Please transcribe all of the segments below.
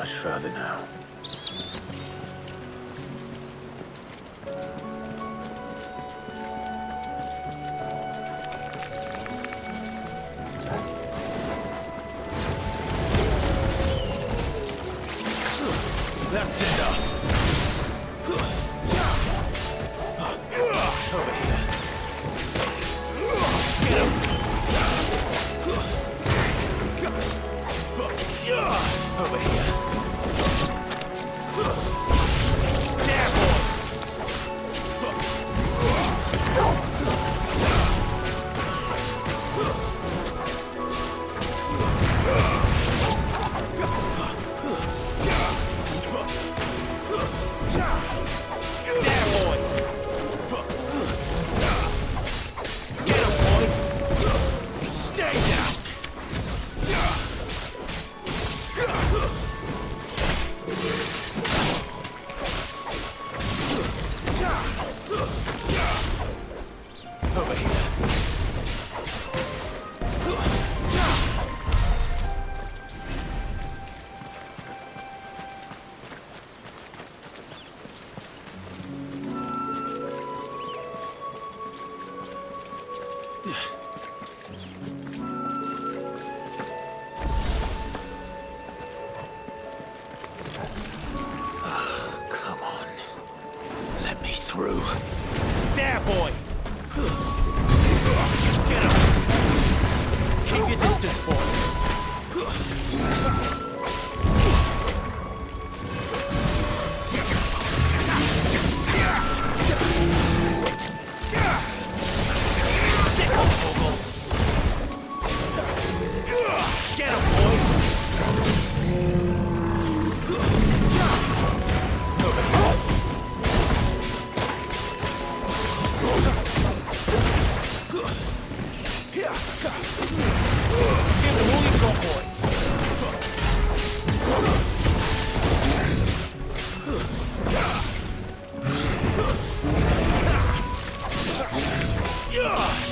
much further now. That's enough. Over here. Get him. Over here. There, boy. Come on. Let me through. There, boy! Get him! Keep your distance, boy. Sick on Torgal. Get him, boy! Give him all you've got, boy.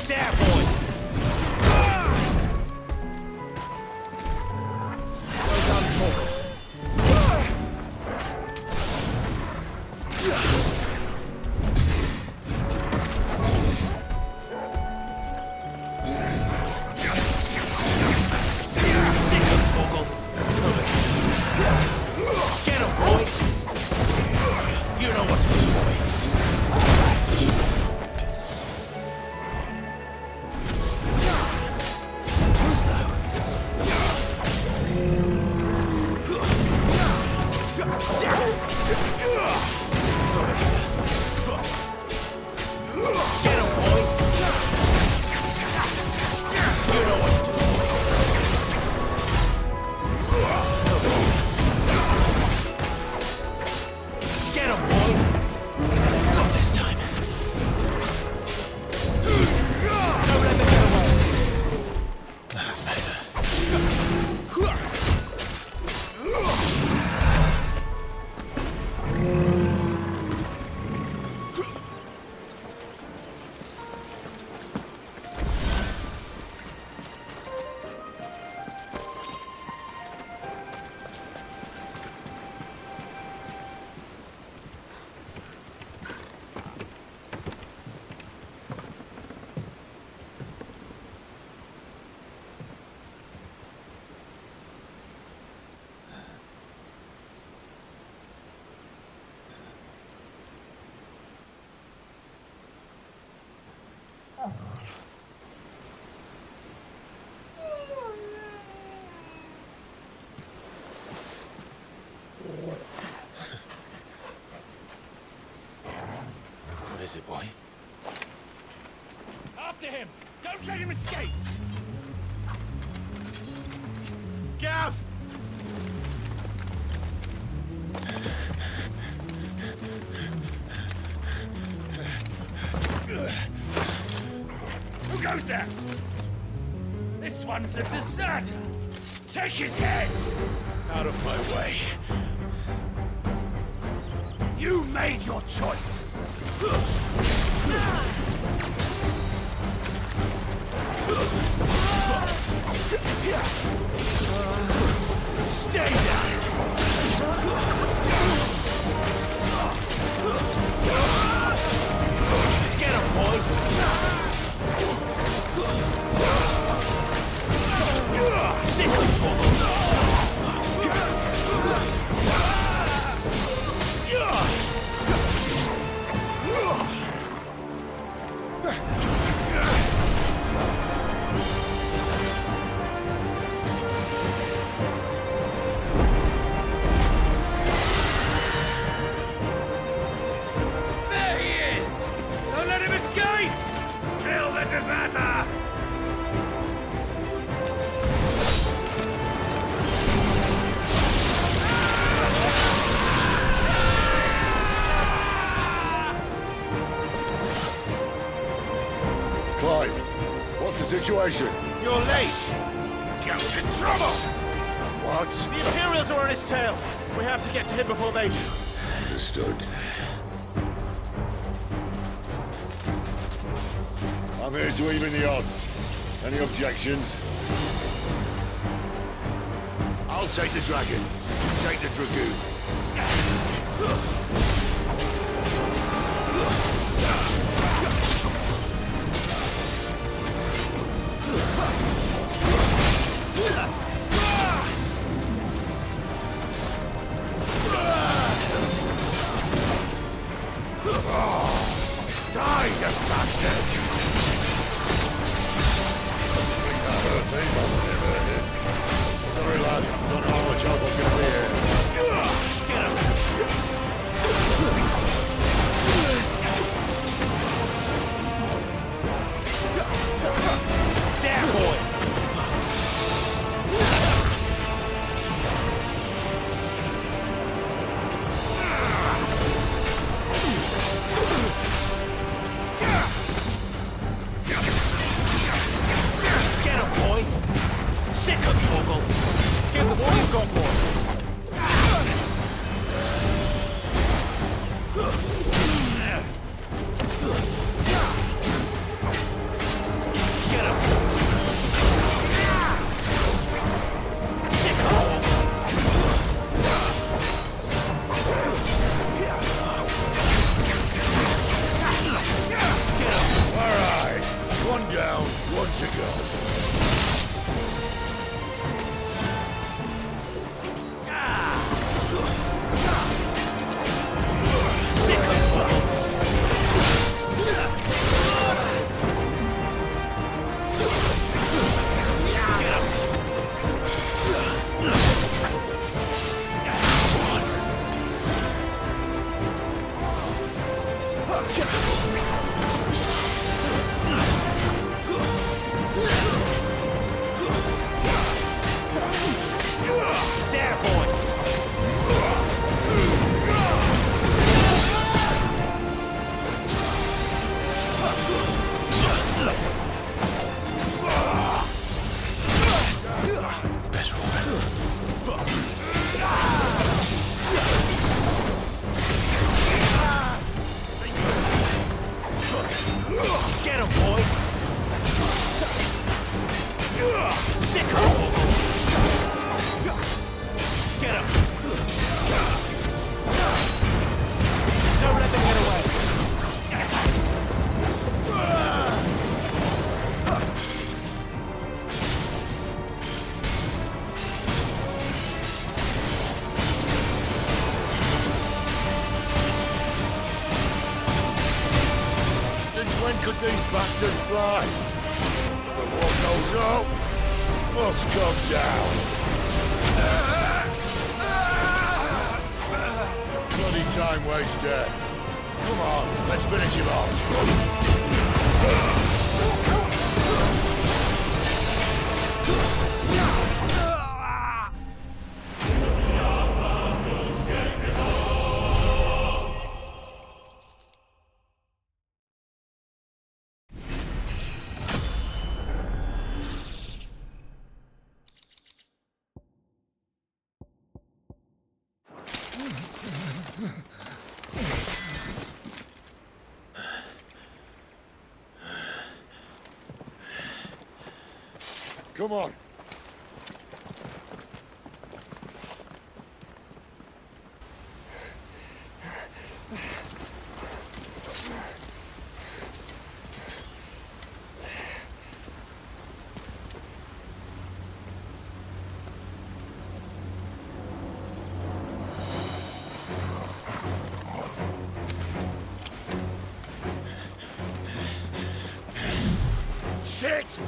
There, boy. Well done, Torgal. Sick of Torgal. Get him, boy. You know what to do, boy. Too slow. Get him, boy. You know what to do, boy. Get him, boy. Not this time. Don't let them get away. That's better. What is it, boy? After him! Don't let him escape! Gav! Who goes there? This one's a deserter! Take his head! Out of my way. You made your choice! Stay down! Clive, what's the situation? You're late! Get in trouble! What? The Imperials are on his tail! We have to get to him before they do. Understood. I'm here to even the odds. Any objections? I'll take the dragon. You take the dragoon. Die, you bastard! Sorry, lad. Don't know how much help I'm gonna be here. Get him! There, boy! Get him, boy! Sick of Torgal! Give them all you've got, boy! Get him! Sick of Torgal! All right. One down, one to go. Sick of Torgal! Get him! There, boy! That's right. Get him, boy! Sick of Torgal! Get him! Don't let them get away! Since when could these bastards fly? The war goes up, must come down. Bloody time waster. Come on, let's finish him off. Come on. Shit!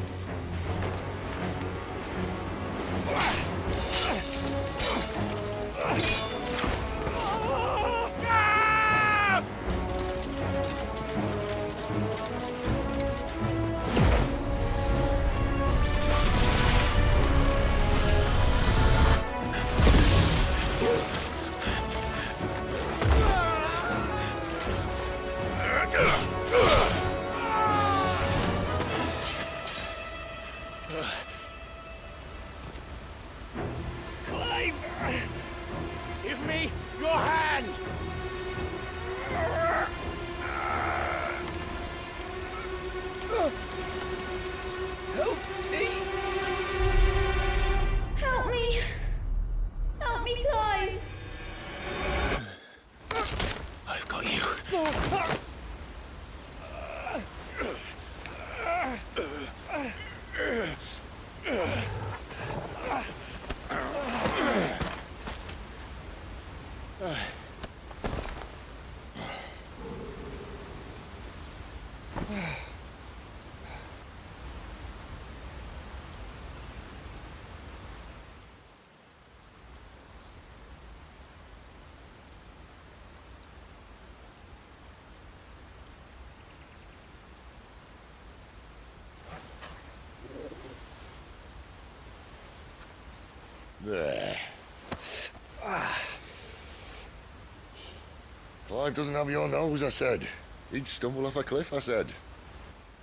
Clive doesn't have your nose, I said. He'd stumble off a cliff, I said.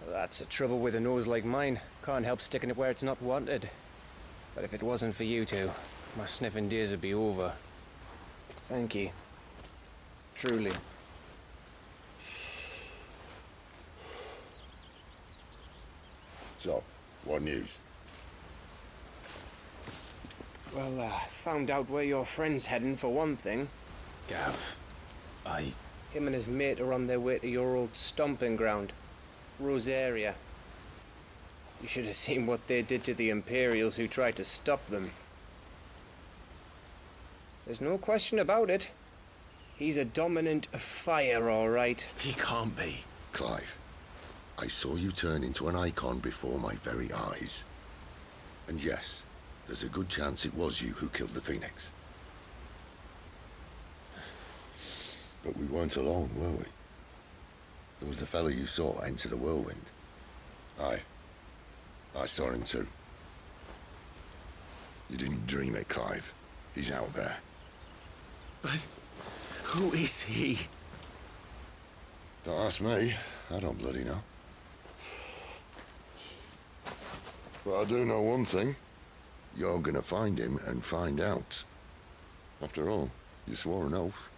That's the trouble with a nose like mine. Can't help sticking it where it's not wanted. But if it wasn't for you two, my sniffing days would be over. Thank you. Truly. So, what news? Well, found out where your friend's heading for one thing. Gav, Him and his mate are on their way to your old stomping ground, Rosaria. You should have seen what they did to the Imperials who tried to stop them. There's no question about it. He's a dominant of fire, all right. he can't be. Clive, I saw you turn into an icon before my very eyes. And yes, there's a good chance it was you who killed the Phoenix. But we weren't alone, were we? There was the fellow you saw enter the whirlwind. I saw him too. You didn't dream it, Clive. He's out there. But who is he? Don't ask me. I don't bloody know. But I do know one thing. You're gonna find him and find out. After all, you swore an oath.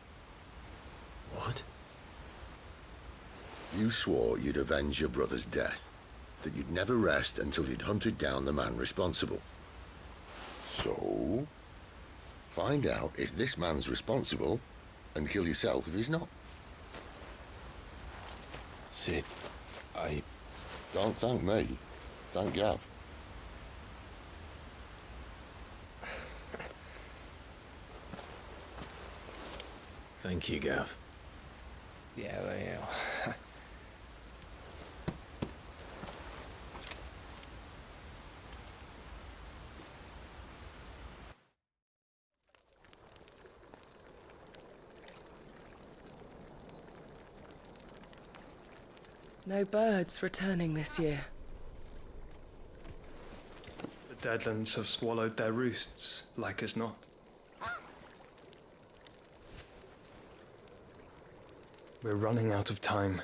What? You swore you'd avenge your brother's death. That you'd never rest until you'd hunted down the man responsible. So, find out if this man's responsible, and kill yourself if he's not. Sid, Don't thank me. Thank Gav. Thank you, Gav. Yeah, well, yeah. No birds returning this year. The Deadlands have swallowed their roosts, like as not. We're running out of time.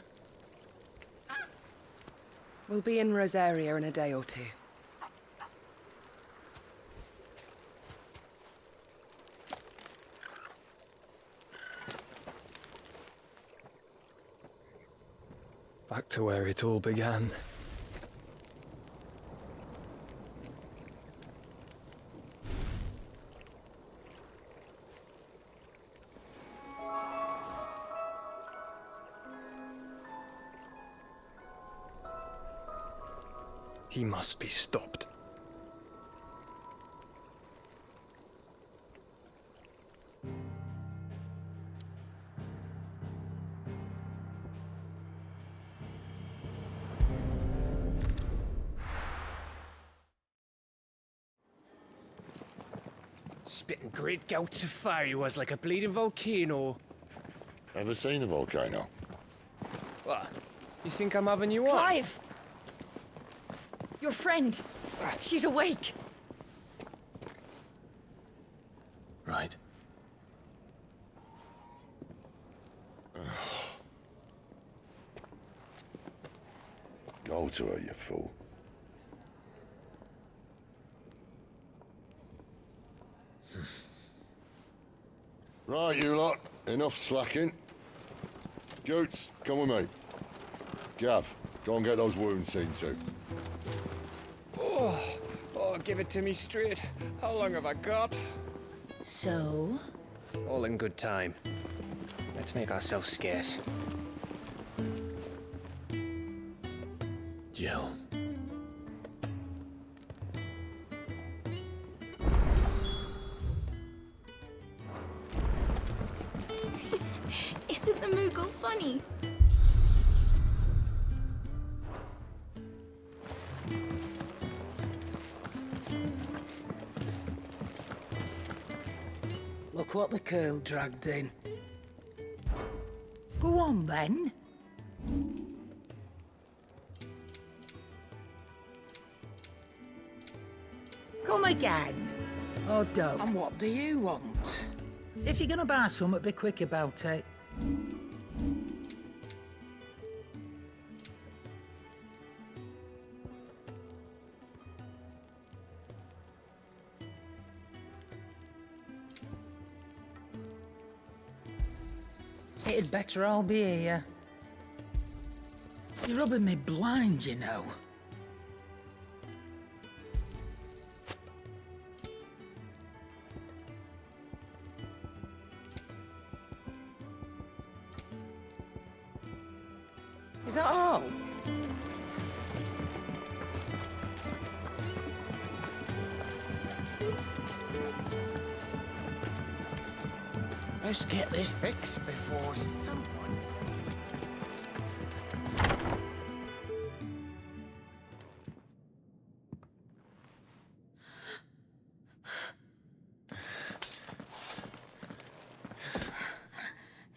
We'll be in Rosaria in a day or two. Back to where it all began. He must be stopped. Spitting great gouts of fire he was, like a bleeding volcano. Ever seen a volcano? What? You think I'm having you on? Clive! Your friend! She's awake! Right. Go to her, you fool. Right, you lot. Enough slacking. Goots, come with me. Gav, go and get those wounds seen to. Oh, give it to me straight. How long have I got? So? All in good time. Let's make ourselves scarce. Jill. Isn't the Moogle funny? Look what the curl dragged in. Go on then. Come again. Oh, don't. And what do you want? If you're gonna buy some, be quick about it. It'd better all be here. You're rubbing me blind, you know. Is that all? Let's get this fixed before someone...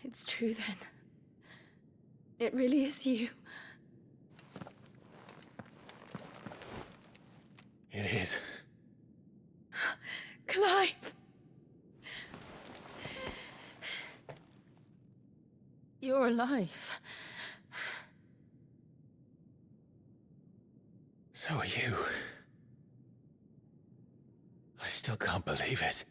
It's true then. It really is you. It is. Clive! You're alive. So are you. I still can't believe it.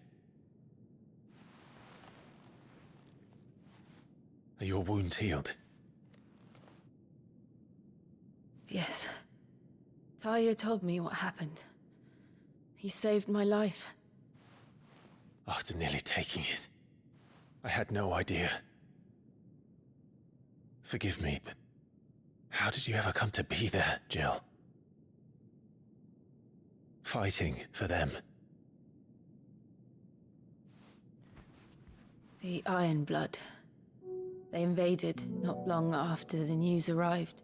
Are your wounds healed? Yes. Talia told me what happened. You saved my life. After nearly taking it, I had no idea. Forgive me, but how did you ever come to be there, Jill? Fighting for them. The Iron Blood. They invaded not long after the news arrived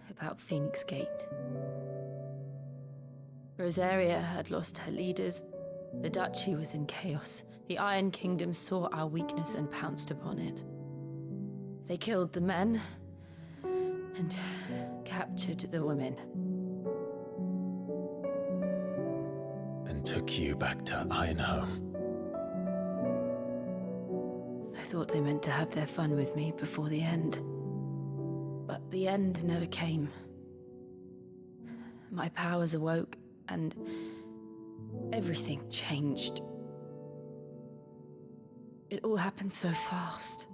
about Phoenix Gate. Rosaria had lost her leaders. The Duchy was in chaos. The Iron Kingdom saw our weakness and pounced upon it. They killed the men and captured the women. And took you back to Ironhome. I thought they meant to have their fun with me before the end. But the end never came. My powers awoke, and everything changed. It all happened so fast.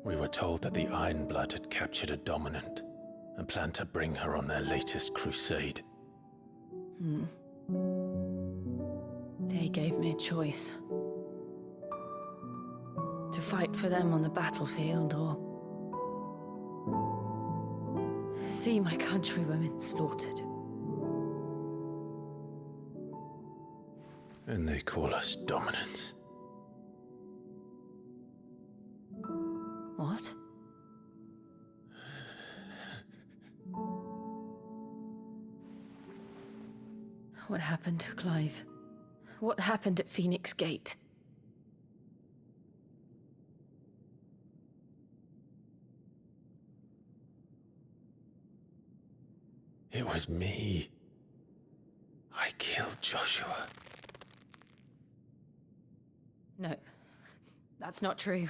We were told that the Iron Blood had captured a dominant and planned to bring her on their latest crusade. They gave me a choice. To fight for them on the battlefield, or see my countrywomen slaughtered. And they call us dominants. What? What happened to Clive? What happened at Phoenix Gate? It was me. I killed Joshua. No, that's not true.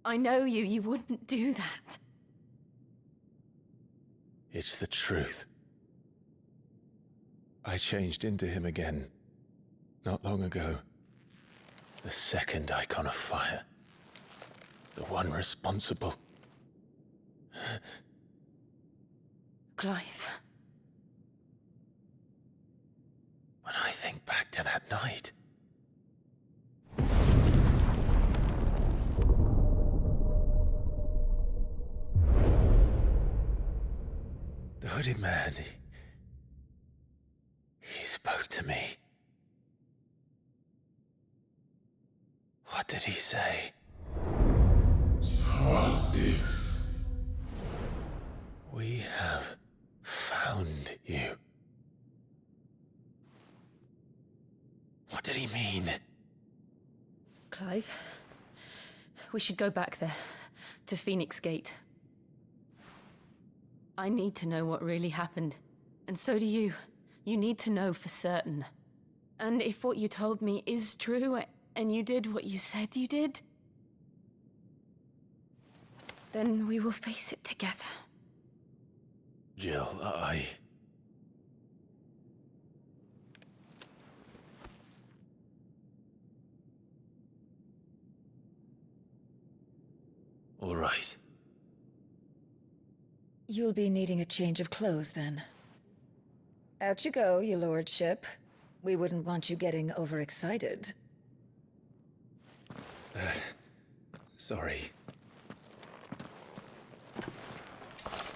I know you. You wouldn't do that. It's the truth. I changed into him again, not long ago. The second icon of fire. The one responsible. Clive. When I think back to that night... The hooded man, he spoke to me. What did he say? Psalm 6. We have found you. What did he mean? Clive, we should go back there, to Phoenix Gate. I need to know what really happened, and so do you. You need to know for certain. And if what you told me is true, and you did what you said you did, then we will face it together. Jill, All right. You'll be needing a change of clothes then. Out you go, your lordship. We wouldn't want you getting overexcited. Sorry.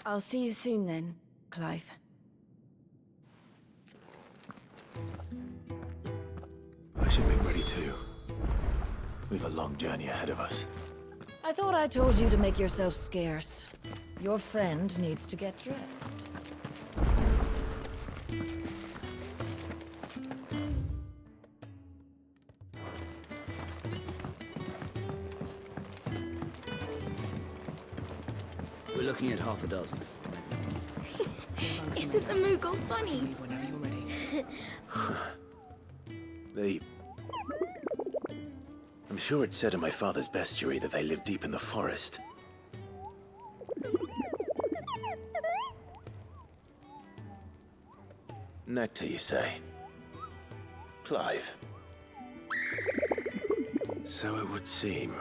I'll see you soon then, Clive. I should make ready too. We've a long journey ahead of us. I thought I told you to make yourself scarce. Your friend needs to get dressed. We're looking at half a dozen. Isn't the Moogle funny? Leave whenever you're ready. I'm sure it said in my father's bestiary that they live deep in the forest. Nectar, you say? Clive. So it would seem.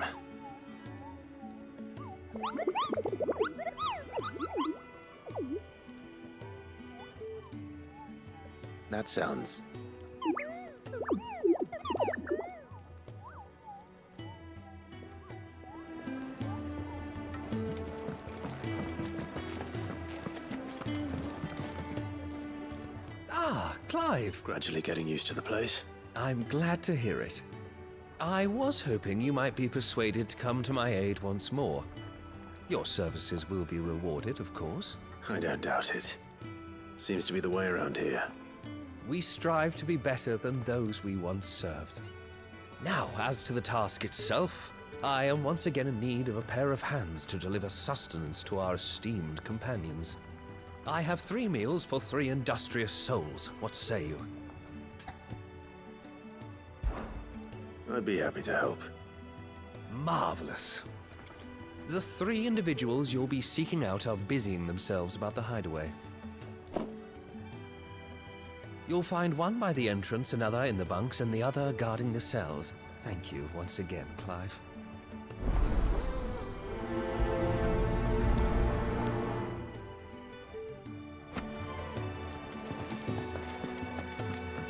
That sounds... Ah, Clive. gradually getting used to the place. I'm glad to hear it. I was hoping you might be persuaded to come to my aid once more. Your services will be rewarded, of course. I don't doubt it. Seems to be the way around here. We strive to be better than those we once served. Now, as to the task itself, I am once again in need of a pair of hands to deliver sustenance to our esteemed companions. I have 3 meals for 3 industrious souls. What say you? I'd be happy to help. Marvelous. The 3 individuals you'll be seeking out are busying themselves about the hideaway. You'll find one by the entrance, another in the bunks, and the other guarding the cells. Thank you once again, Clive.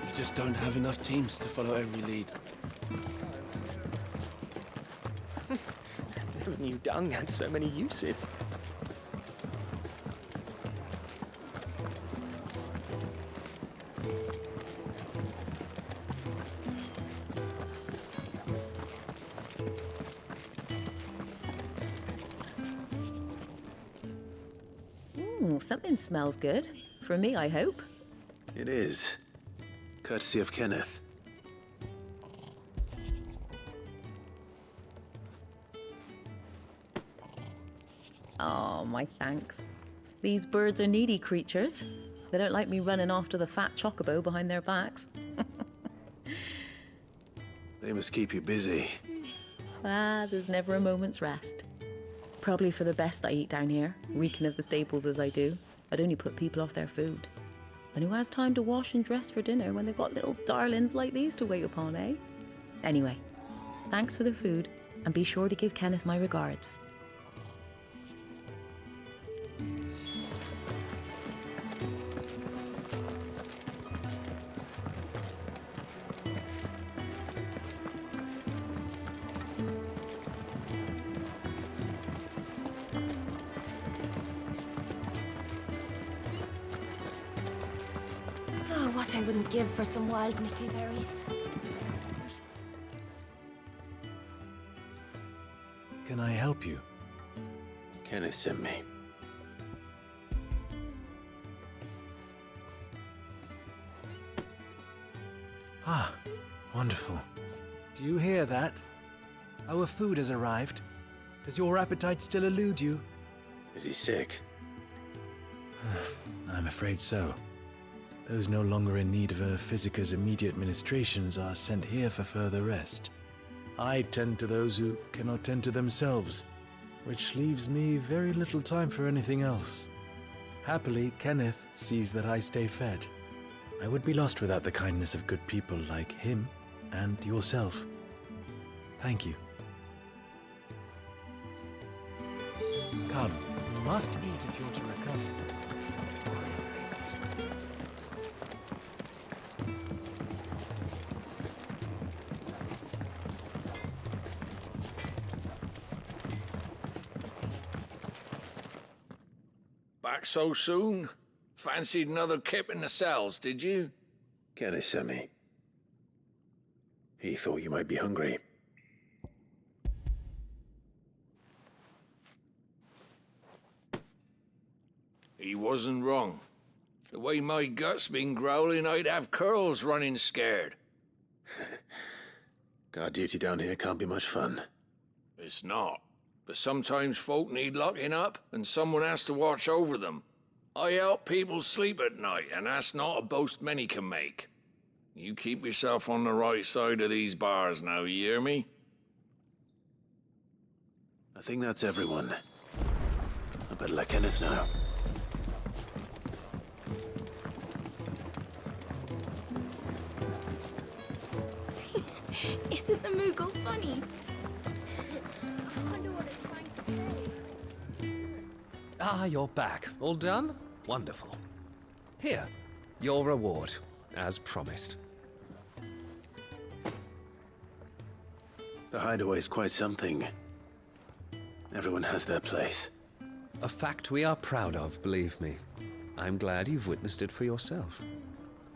We just don't have enough teams to follow every lead. Never knew dung had so many uses. Something smells good. For me, I hope. It is. Courtesy of Kenneth. Oh, my thanks. These birds are needy creatures. They don't like me running after the fat chocobo behind their backs. They must keep you busy. There's never a moment's rest. Probably for the best I eat down here, reeking of the stables as I do. I'd only put people off their food. And who has time to wash and dress for dinner when they've got little darlings like these to wait upon, eh? Anyway, thanks for the food, and be sure to give Kenneth my regards. Oh, what I wouldn't give for some wild nickelberries. Can I help you? Kenneth sent me. Ah, wonderful. Do you hear that? Our food has arrived. Does your appetite still elude you? Is he sick? I'm afraid so. Those no longer in need of a Physicker's immediate ministrations are sent here for further rest. I tend to those who cannot tend to themselves, which leaves me very little time for anything else. Happily, Kenneth sees that I stay fed. I would be lost without the kindness of good people like him and yourself. Thank you. Come, you must eat if you're to recover. Back so soon? Fancied another kip in the cells, did you? Kenneth sent me. He thought you might be hungry. He wasn't wrong. The way my gut's been growling, I'd have curls running scared. Guard duty down here can't be much fun. It's not. But sometimes folk need locking up, and someone has to watch over them. I help people sleep at night, and that's not a boast many can make. You keep yourself on the right side of these bars now, you hear me? I think that's everyone. I better let Kenneth know. Isn't the Moogle funny? I wonder what it's trying to say. Ah, you're back. All done? Wonderful. Here, your reward, as promised. The hideaway's quite something. Everyone has their place. A fact we are proud of, believe me. I'm glad you've witnessed it for yourself.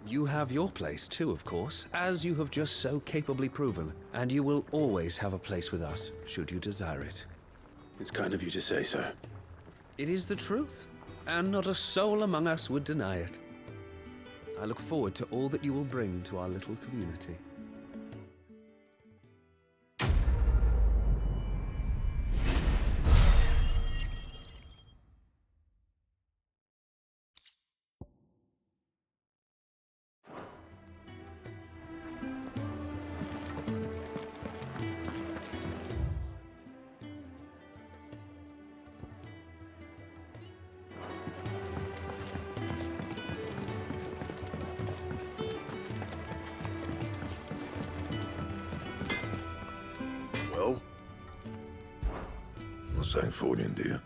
You have your place too, of course, as you have just so capably proven, and you will always have a place with us, should you desire it. It's kind of you to say so. It is the truth, and not a soul among us would deny it. I look forward to all that you will bring to our little community. Well? What's that for, dear?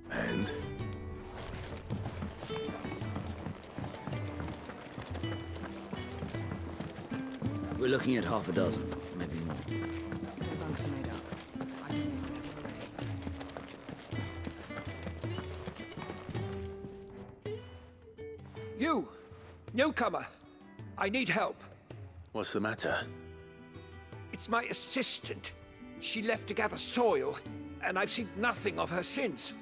And? We're looking at half a dozen, maybe more. The bunks are made up. I can leave whenever you're ready. You! Newcomer! I need help. What's the matter? It's my assistant. She left to gather soil, and I've seen nothing of her since.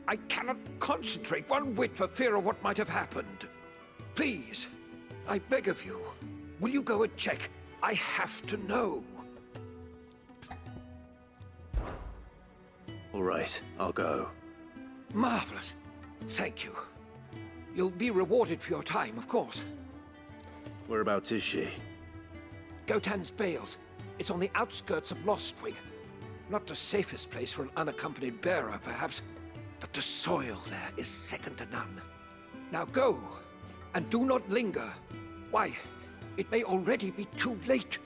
I cannot concentrate one whit for fear of what might have happened. Please, I beg of you, will you go and check? I have to know. All right, I'll go. Marvelous. Thank you. You'll be rewarded for your time, of course. Whereabouts is she? Gotan's Bales. It's on the outskirts of Lostwing. Not the safest place for an unaccompanied bearer, perhaps, but the soil there is second to none. Now go, and do not linger. Why, it may already be too late.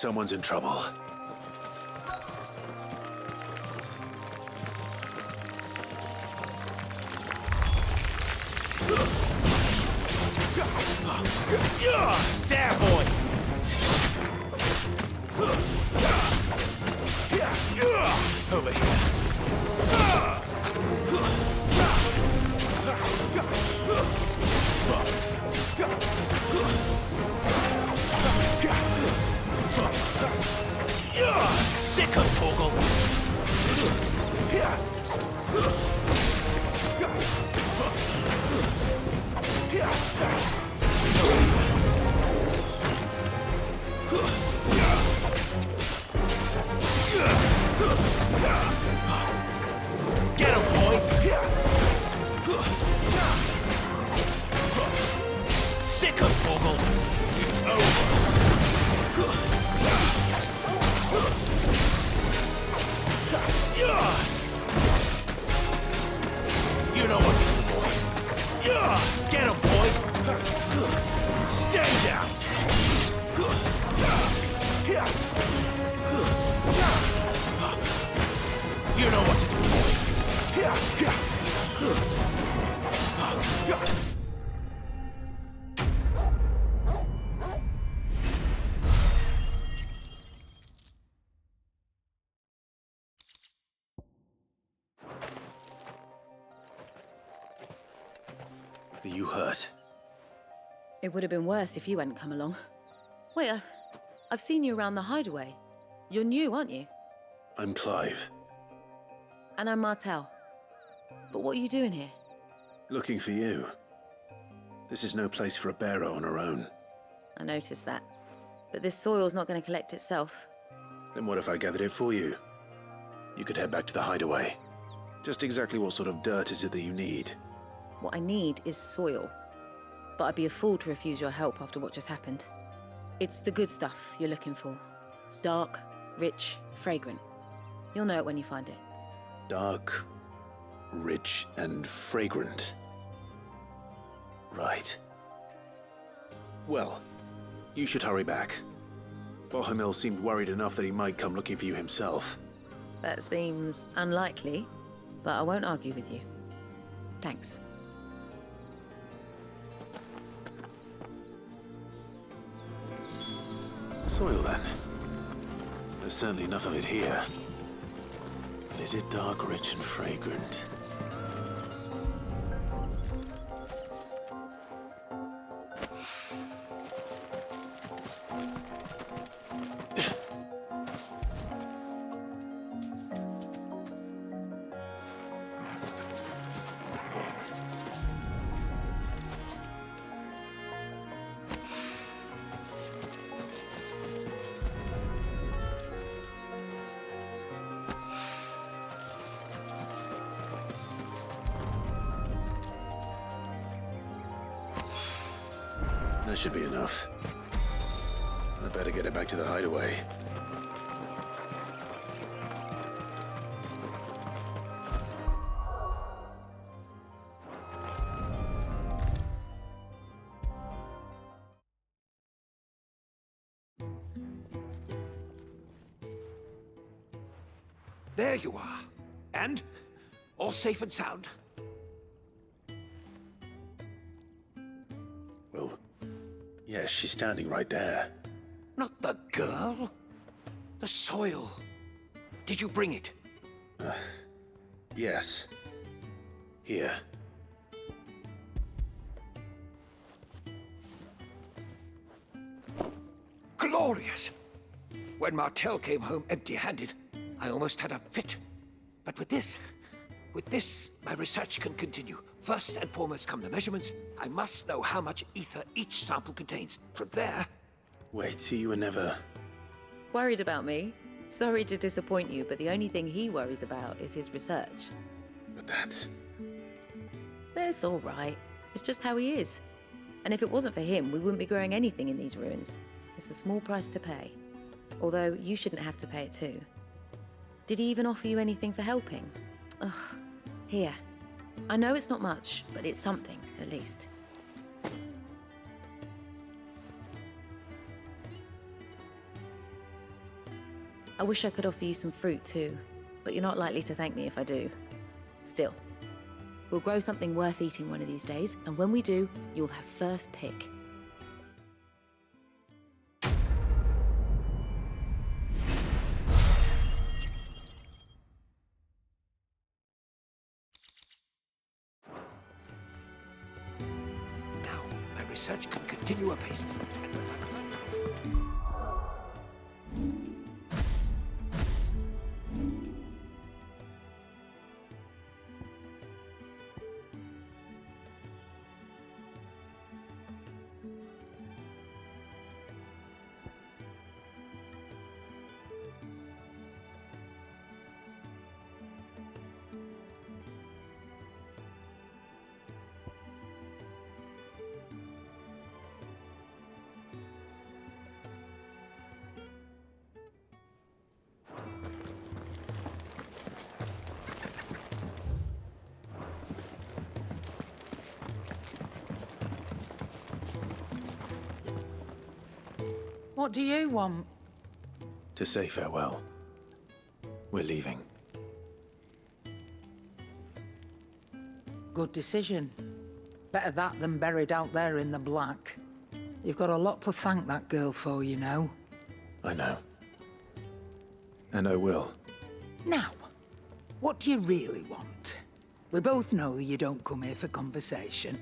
Someone's in trouble. There, boy! Over here. Sick of Torgal! Get him, boy! Sick of Torgal! It's over! You know what to do, boy. Get him, boy. Stay down. You know what to do, boy. Are you hurt? It would have been worse if you hadn't come along. Wait, I've seen you around the hideaway. You're new, aren't you? I'm Clive. And I'm Martel. But what are you doing here? Looking for you. This is no place for a bearer on her own. I noticed that. But this soil's not going to collect itself. Then what if I gathered it for you? You could head back to the hideaway. Just exactly what sort of dirt is it that you need? What I need is soil. But I'd be a fool to refuse your help after what just happened. It's the good stuff you're looking for. Dark, rich, fragrant. You'll know it when you find it. Dark, rich, and fragrant. Right. Well, you should hurry back. Bohemil seemed worried enough that he might come looking for you himself. That seems unlikely, but I won't argue with you. Thanks. Soil, then. There's certainly enough of it here. But is it dark, rich, and fragrant? That should be enough. I better get it back to the hideaway. There you are. And all safe and sound. Well, yes, she's standing right there. Not the girl. The soil. Did you bring it? Yes. Here. Glorious! When Martel came home empty-handed, I almost had a fit. But with this, my research can continue. First and foremost come the measurements. I must know how much ether each sample contains. From there... Wait, so you were never... Worried about me? Sorry to disappoint you, but the only thing he worries about is his research. But that's... That's all right. It's just how he is. And if it wasn't for him, we wouldn't be growing anything in these ruins. It's a small price to pay. Although, you shouldn't have to pay it too. Did he even offer you anything for helping? Ugh. Here. I know it's not much, but it's something, at least. I wish I could offer you some fruit too, but you're not likely to thank me if I do. Still, we'll grow something worth eating one of these days, and when we do, you'll have first pick. Now, my research can continue apace. What do you want? To say farewell. We're leaving. Good decision. Better that than buried out there in the black. You've got a lot to thank that girl for, you know. I know. And I will. Now, what do you really want? We both know you don't come here for conversation.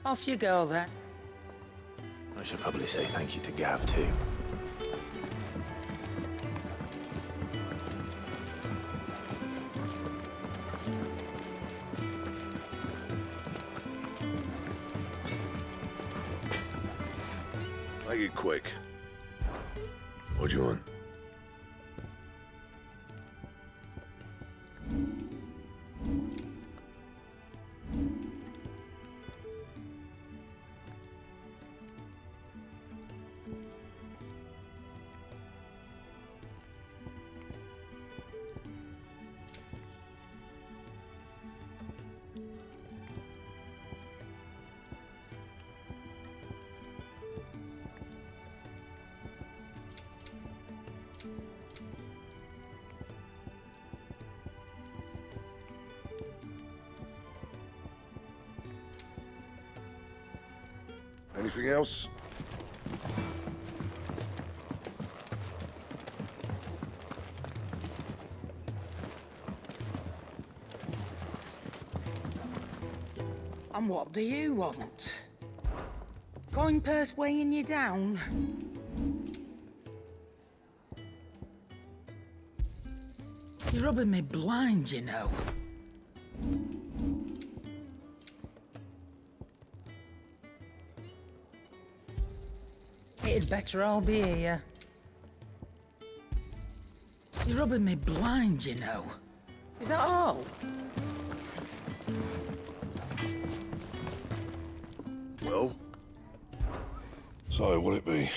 Off you go, then. I should probably say thank you to Gav, too. Make it quick. What do you want? Anything else? And what do you want? Coin purse weighing you down? You're rubbing me blind, you know. It'd better all be here. You're rubbing me blind, you know. Is that all? Well? So, what'll it be?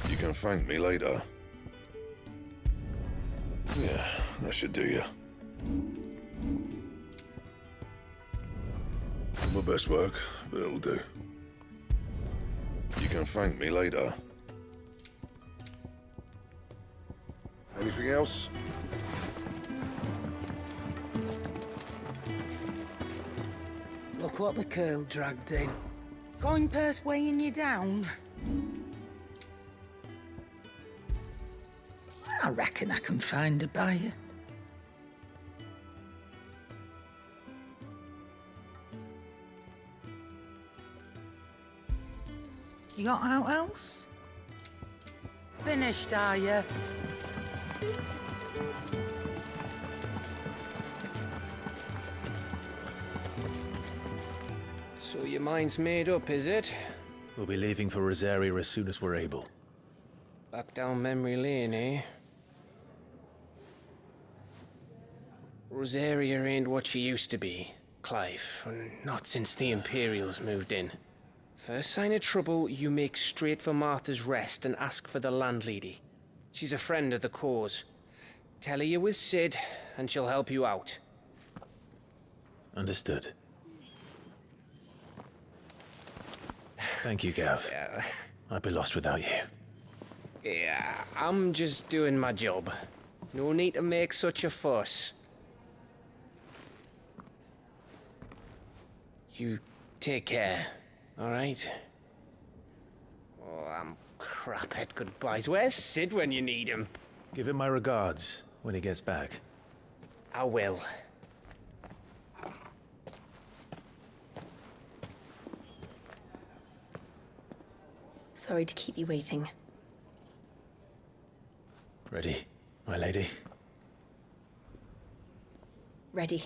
You can thank me later. Yeah, that should do you. My best work, but it'll do. You can thank me later. Anything else? Look what the curl dragged in. Coin purse weighing you down? I reckon I can find a buyer. You got out else? Finished, are you? So your mind's made up, is it? We'll be leaving for Rosaria as soon as we're able. Back down memory lane, eh? Rosaria ain't what she used to be, Clive. Not since the Imperials moved in. First sign of trouble, you make straight for Martha's Rest and ask for the landlady. She's a friend of the cause. Tell her you was Sid, and she'll help you out. Understood. Thank you, Gav. Yeah. I'd be lost without you. Yeah, I'm just doing my job. No need to make such a fuss. You take care, all right? Oh, I'm crap at goodbyes. Where's Sid when you need him? Give him my regards when he gets back. I will. Sorry to keep you waiting. Ready, my lady? Ready.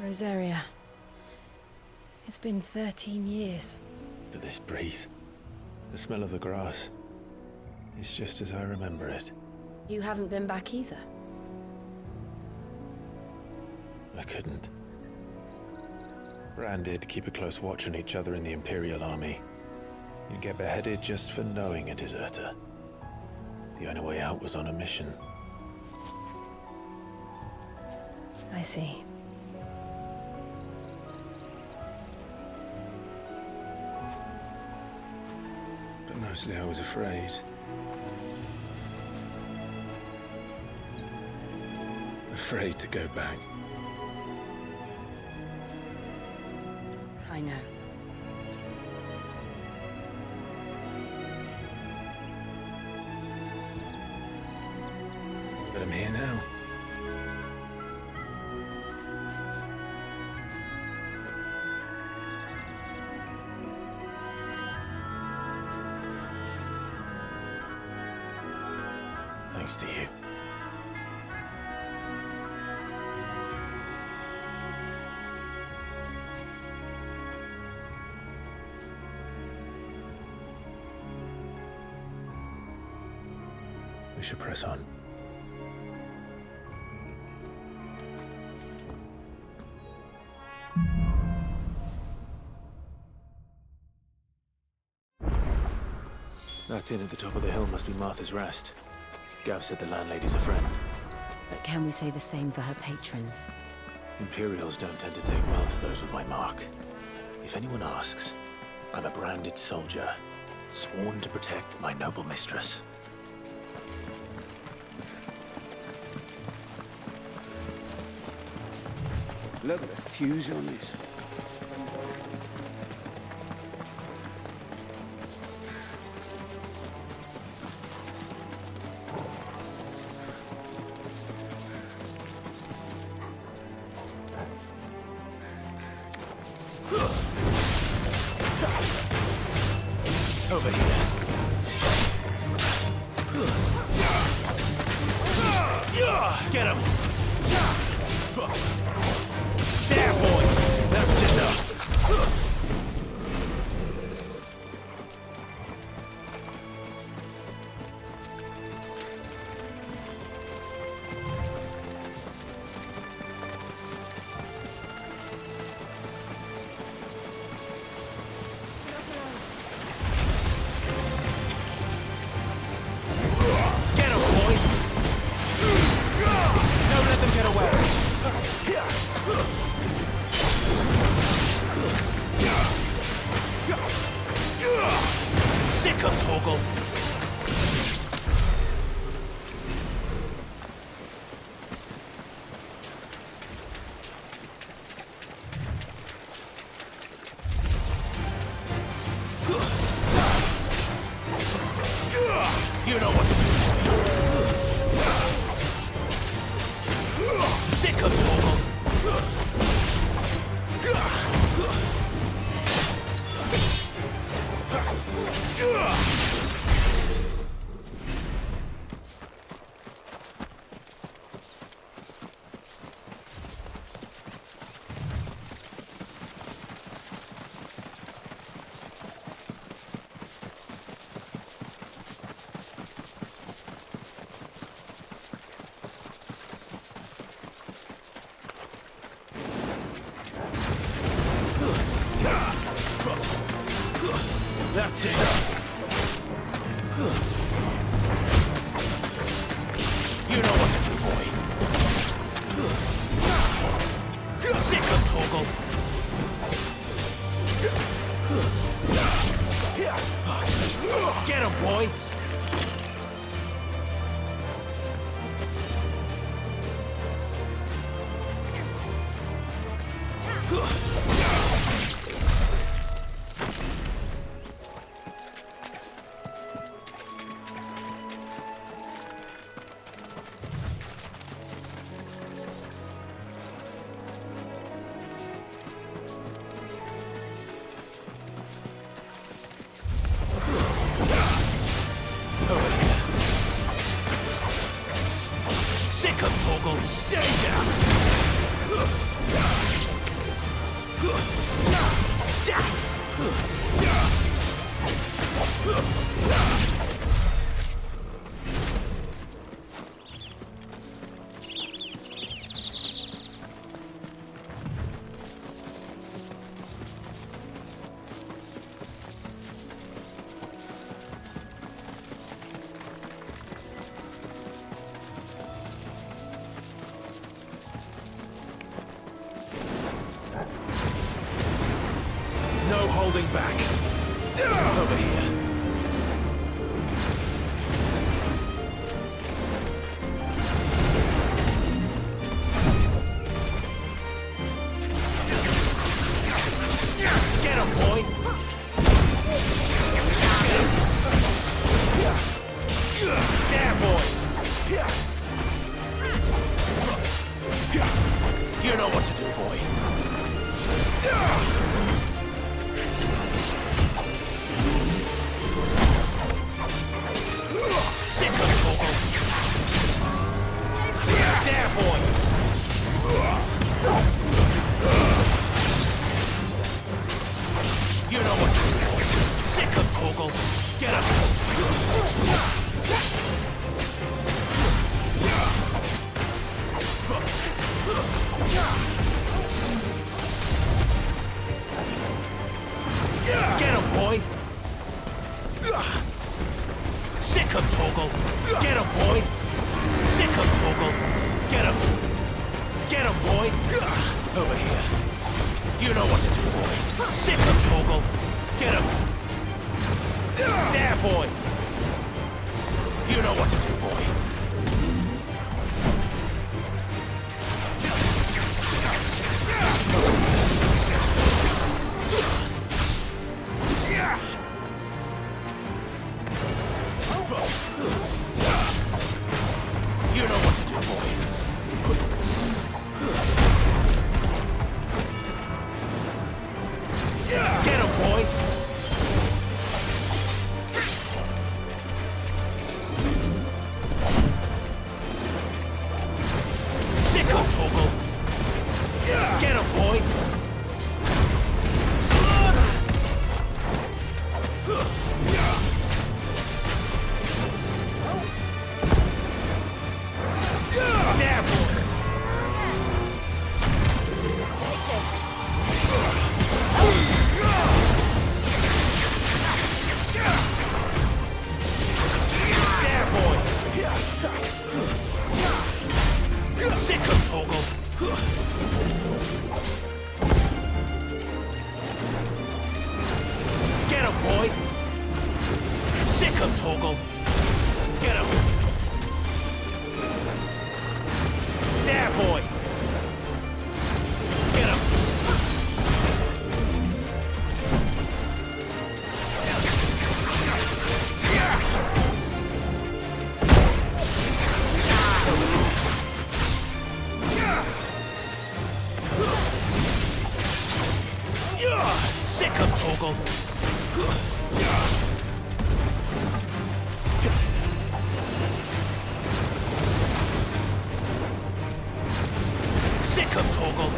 Rosaria. It's been 13 years. But this breeze, the smell of the grass, it's just as I remember it. You haven't been back either. I couldn't. Branded, keep a close watch on each other in the Imperial Army. You'd get beheaded just for knowing a deserter. The only way out was on a mission. I see. But mostly I was afraid. Afraid to go back. I know. But I'm here now. Thanks to you. We should press on. That inn at the top of the hill must be Martha's Rest. Gav said the landlady's a friend. But can we say the same for her patrons? Imperials don't tend to take well to those with my mark. If anyone asks, I'm a branded soldier, sworn to protect my noble mistress. Look at the fuse on this. Over here. Get him! There, boy! That's enough! Sick of Torgal. You know what to do. Sick of Torgal. That's it. You know what to do, boy. Sick of Torgal. Get him, boy. Sick of Torgal. Stay down. No holding back. Over here. Get him, boy. There, boy. You know what to do, boy. Sick of Torgal. There, boy. You know what to do, boy. Sick of Torgal. Get up. Get him, boy. Sick of Torgal. Get him, boy. Sick of Torgal. Get him. Get him, boy. Over here. You know what to do, boy. Sick of Torgal. Get him. There, boy. You know what to do, boy. You know what to do, boy. Get him, boy. Sick of Torgal. Sick of Torgal.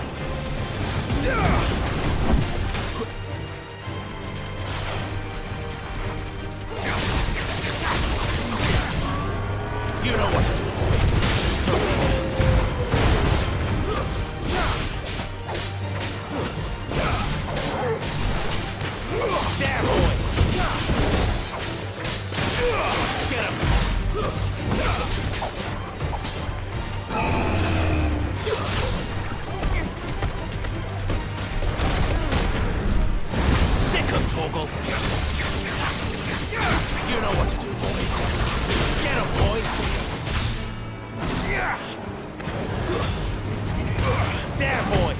You know what to do, boy. There, boy. Get him. Sick of Torgal. You know what to do, boy. Get him, boy. There, boy.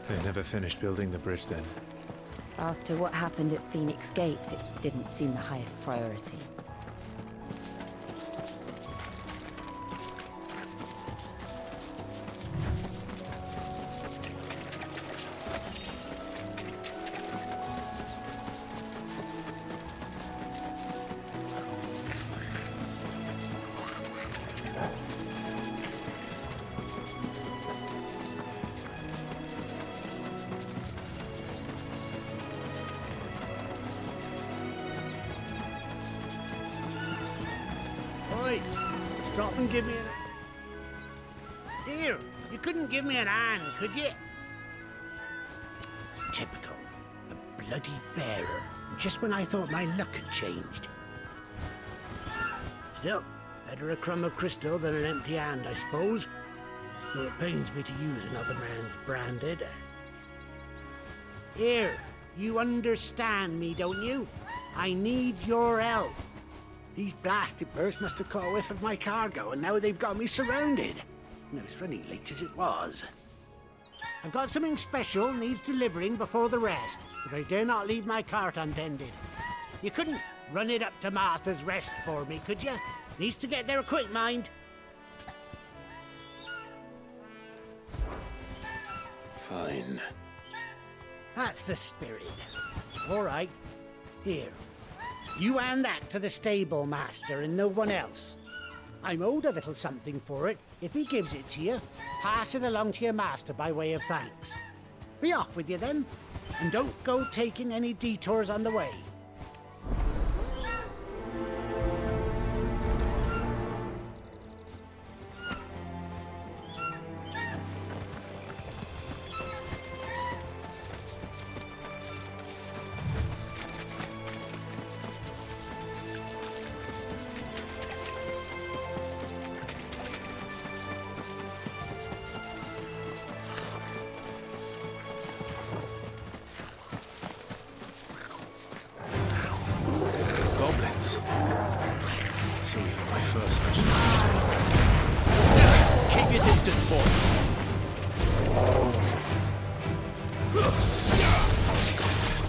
They never finished building the bridge then. After what happened at Phoenix Gate, it didn't seem the highest priority. Oi, stop and give me an... Here, you couldn't give me an hand, could you? Typical. A bloody bearer. Just when I thought my luck had changed. Still, better a crumb of crystal than an empty hand, I suppose. Though it pains me to use another man's branded. Here, you understand me, don't you? I need your help. These blasted birds must have caught a whiff of my cargo, and now they've got me surrounded. No, it's funny, late as it was. I've got something special needs delivering before the rest, but I dare not leave my cart untended. You couldn't run it up to Martha's Rest for me, could you? Needs to get there quick, mind. Fine. That's the spirit. All right. Here. You hand that to the stable master and no one else. I'm owed a little something for it. If he gives it to you, pass it along to your master by way of thanks. Be off with you then, and don't go taking any detours on the way. Goblins. So even my first mission is keep your distance, boy.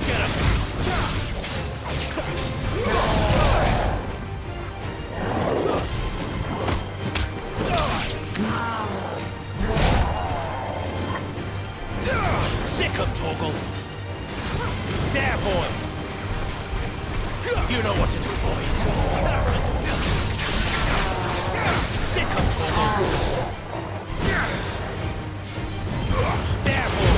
Get him. Sick of Torgal. There, boy. You know what to do, boy. Sick of Torgal. There, boy.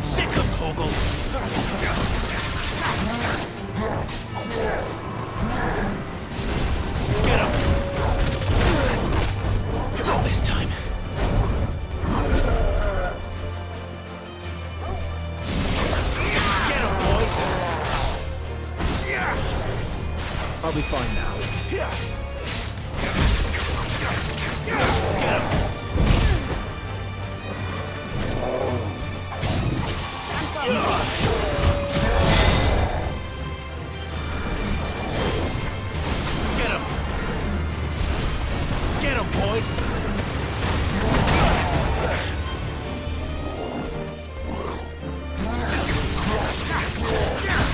Sick of Torgal. Get him, boy!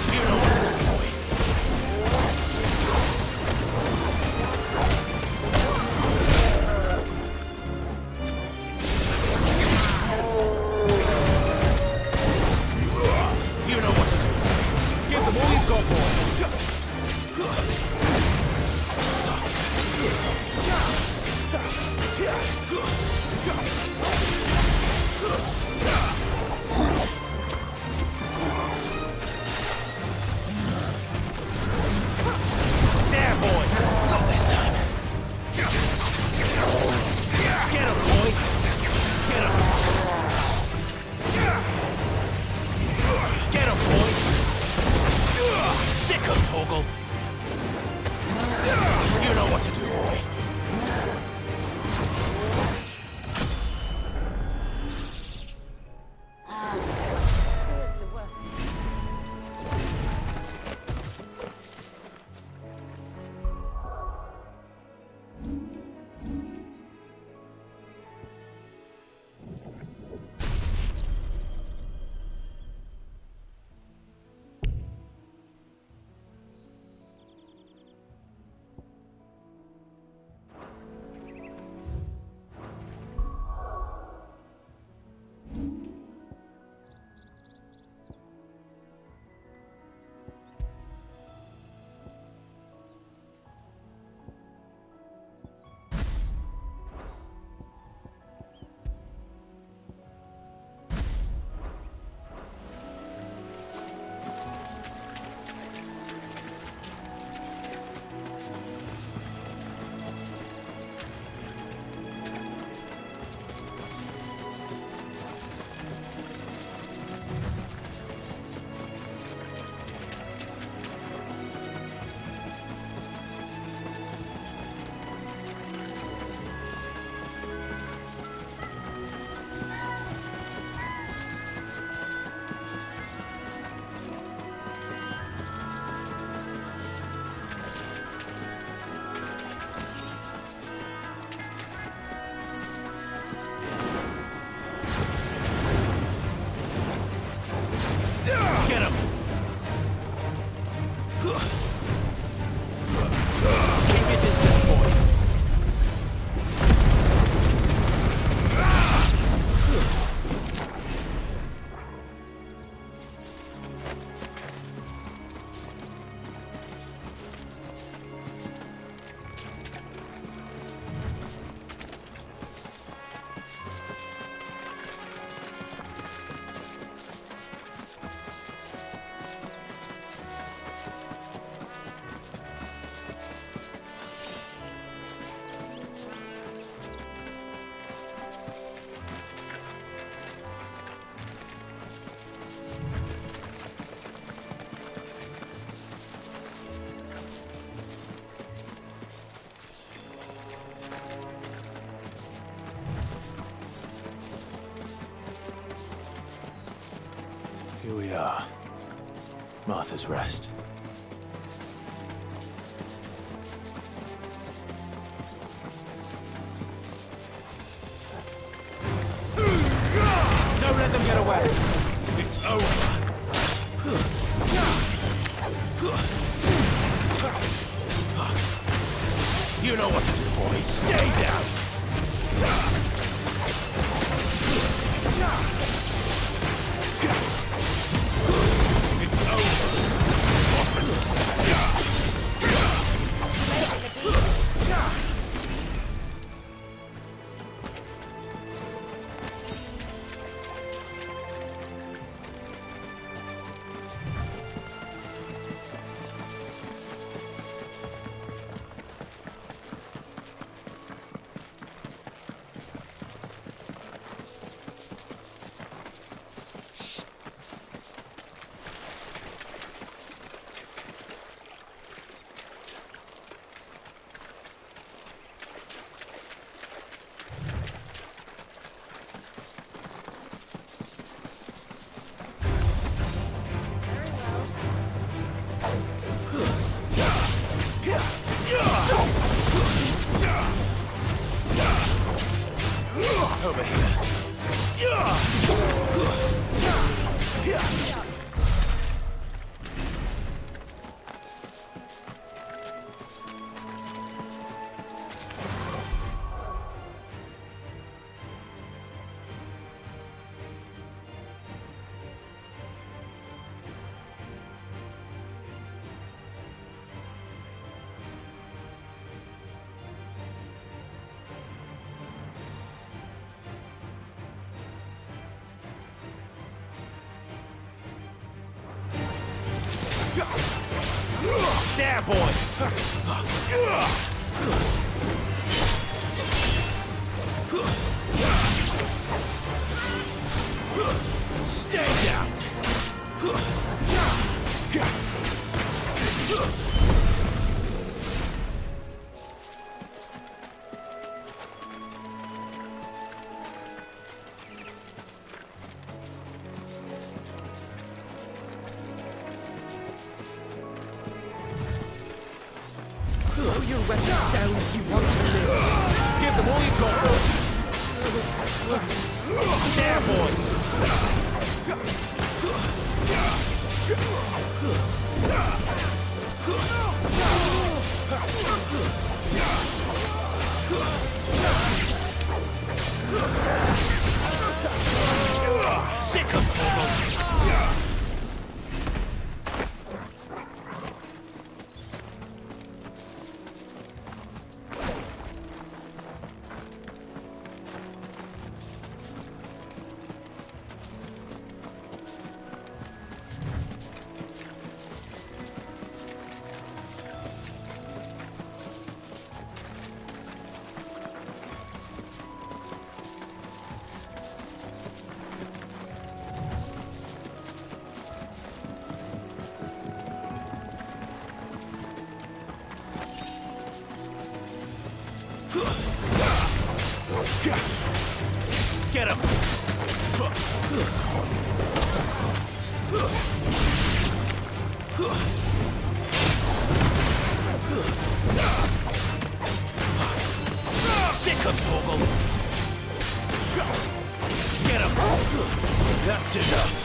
You know what to do, boy. You know what to do. Give them all you've got, boy. There, boy! Not this time. Get him, boy! Get him! Get him, boy! Sick of Torgal! You know what to do, boy. Get him! Keep your distance, boy. Here we are. Martha's Rest. Don't let them get away! It's over! You know what to do, boy. Stay down! It's over! Over here. There, boy! Stay down! Throw your weapons down if you want to live. Give them all you've got, boy. There, boy. Sick of Torgal. Get him! Sick of Torgal! Get him! That's enough!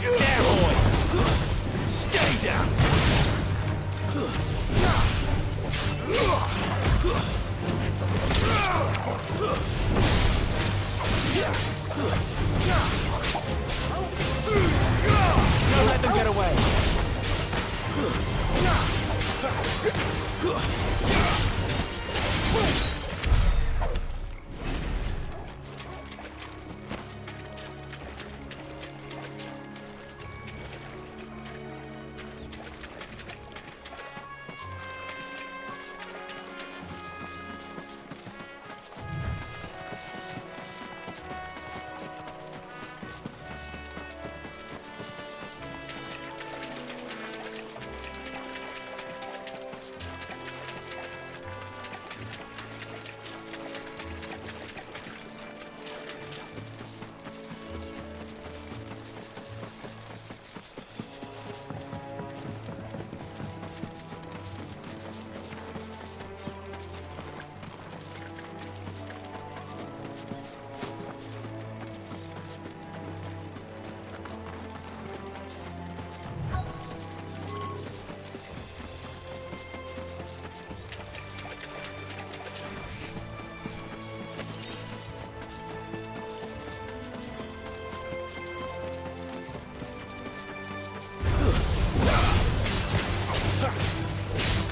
There, boy! Stay down! Don't let them get away!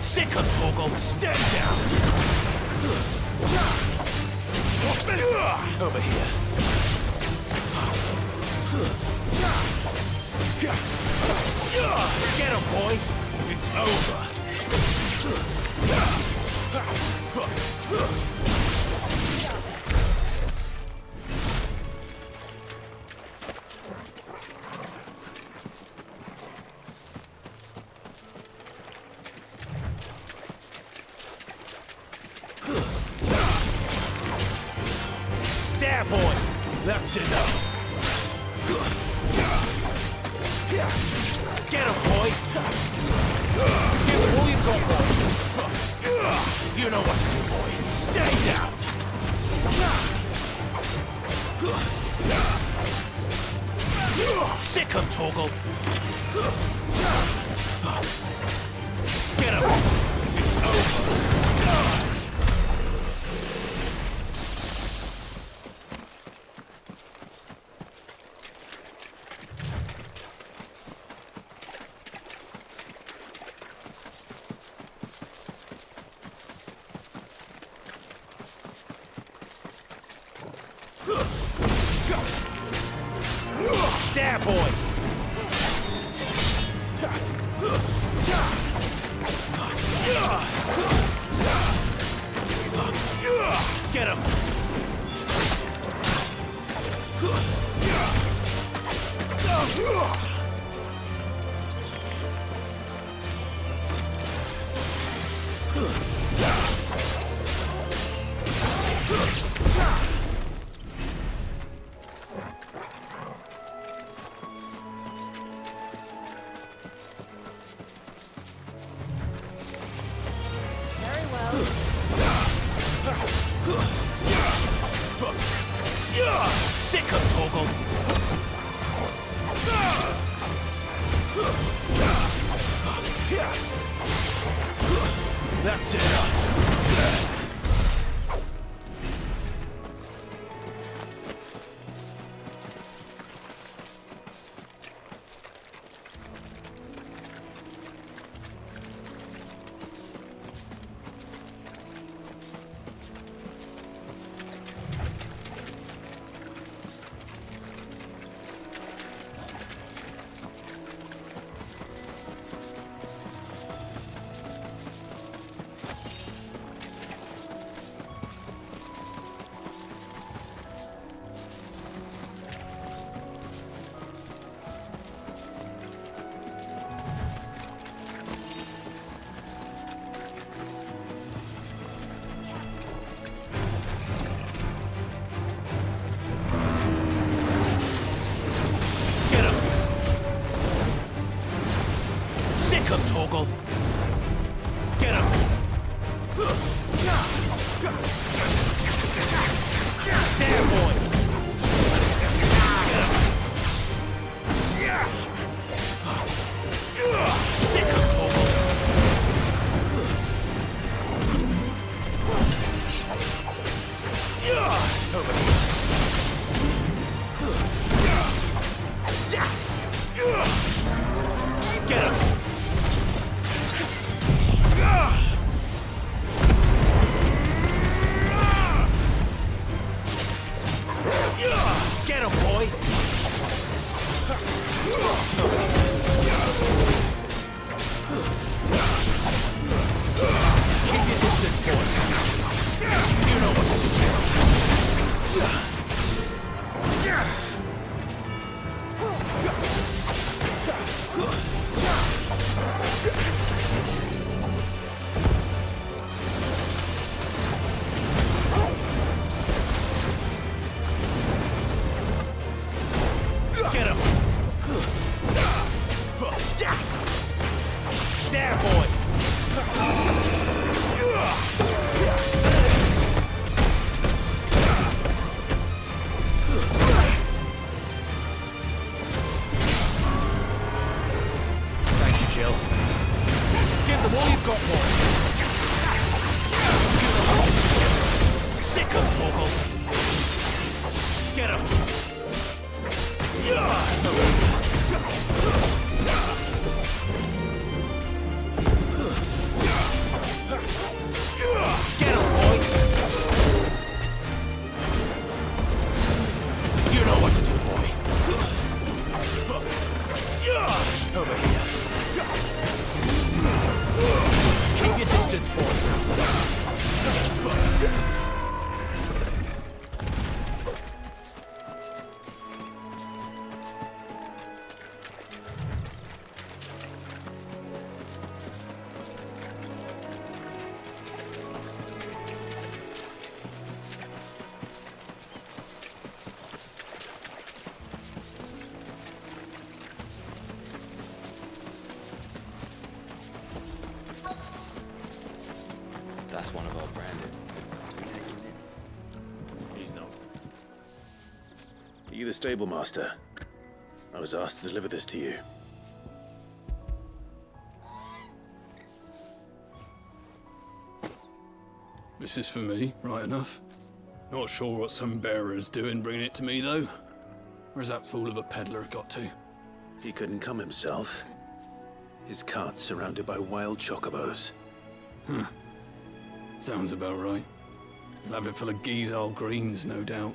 Sick of Torgal! Stand down! Over here. Get him, boy! It's over. There, boy! That's enough. Get him, boy! Give him all you've got, boy! You know what to do, boy. Stay down! Sick him, Torgal! Get him! It's over! There, boy! Get him! Sick of Torgal! That's enough! bastards, boy! That's one of our branded. Take him in. He's not. Are you the stable master? I was asked to deliver this to you. This is for me, right enough. Not sure what some bearer's doing bringing it to me, though. Where's that fool of a peddler got to? He couldn't come himself. His cart's surrounded by wild chocobos. Huh. Sounds about right. He'll have it full of Gizal greens, no doubt.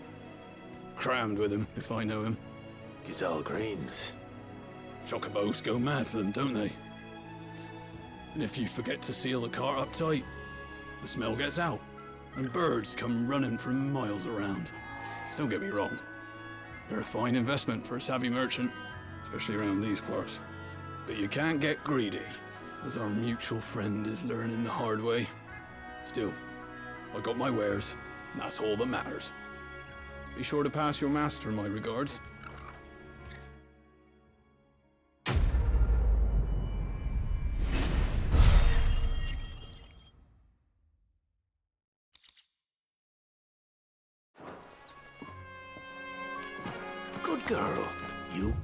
Crammed with him, if I know him. Gizal greens? Chocobos go mad for them, don't they? And if you forget to seal the cart up tight, the smell gets out, and birds come running from miles around. Don't get me wrong. They're a fine investment for a savvy merchant, especially around these parts. But you can't get greedy, as our mutual friend is learning the hard way. Still, I got my wares, and that's all that matters. Be sure to pass your master my regards. Good girl. You?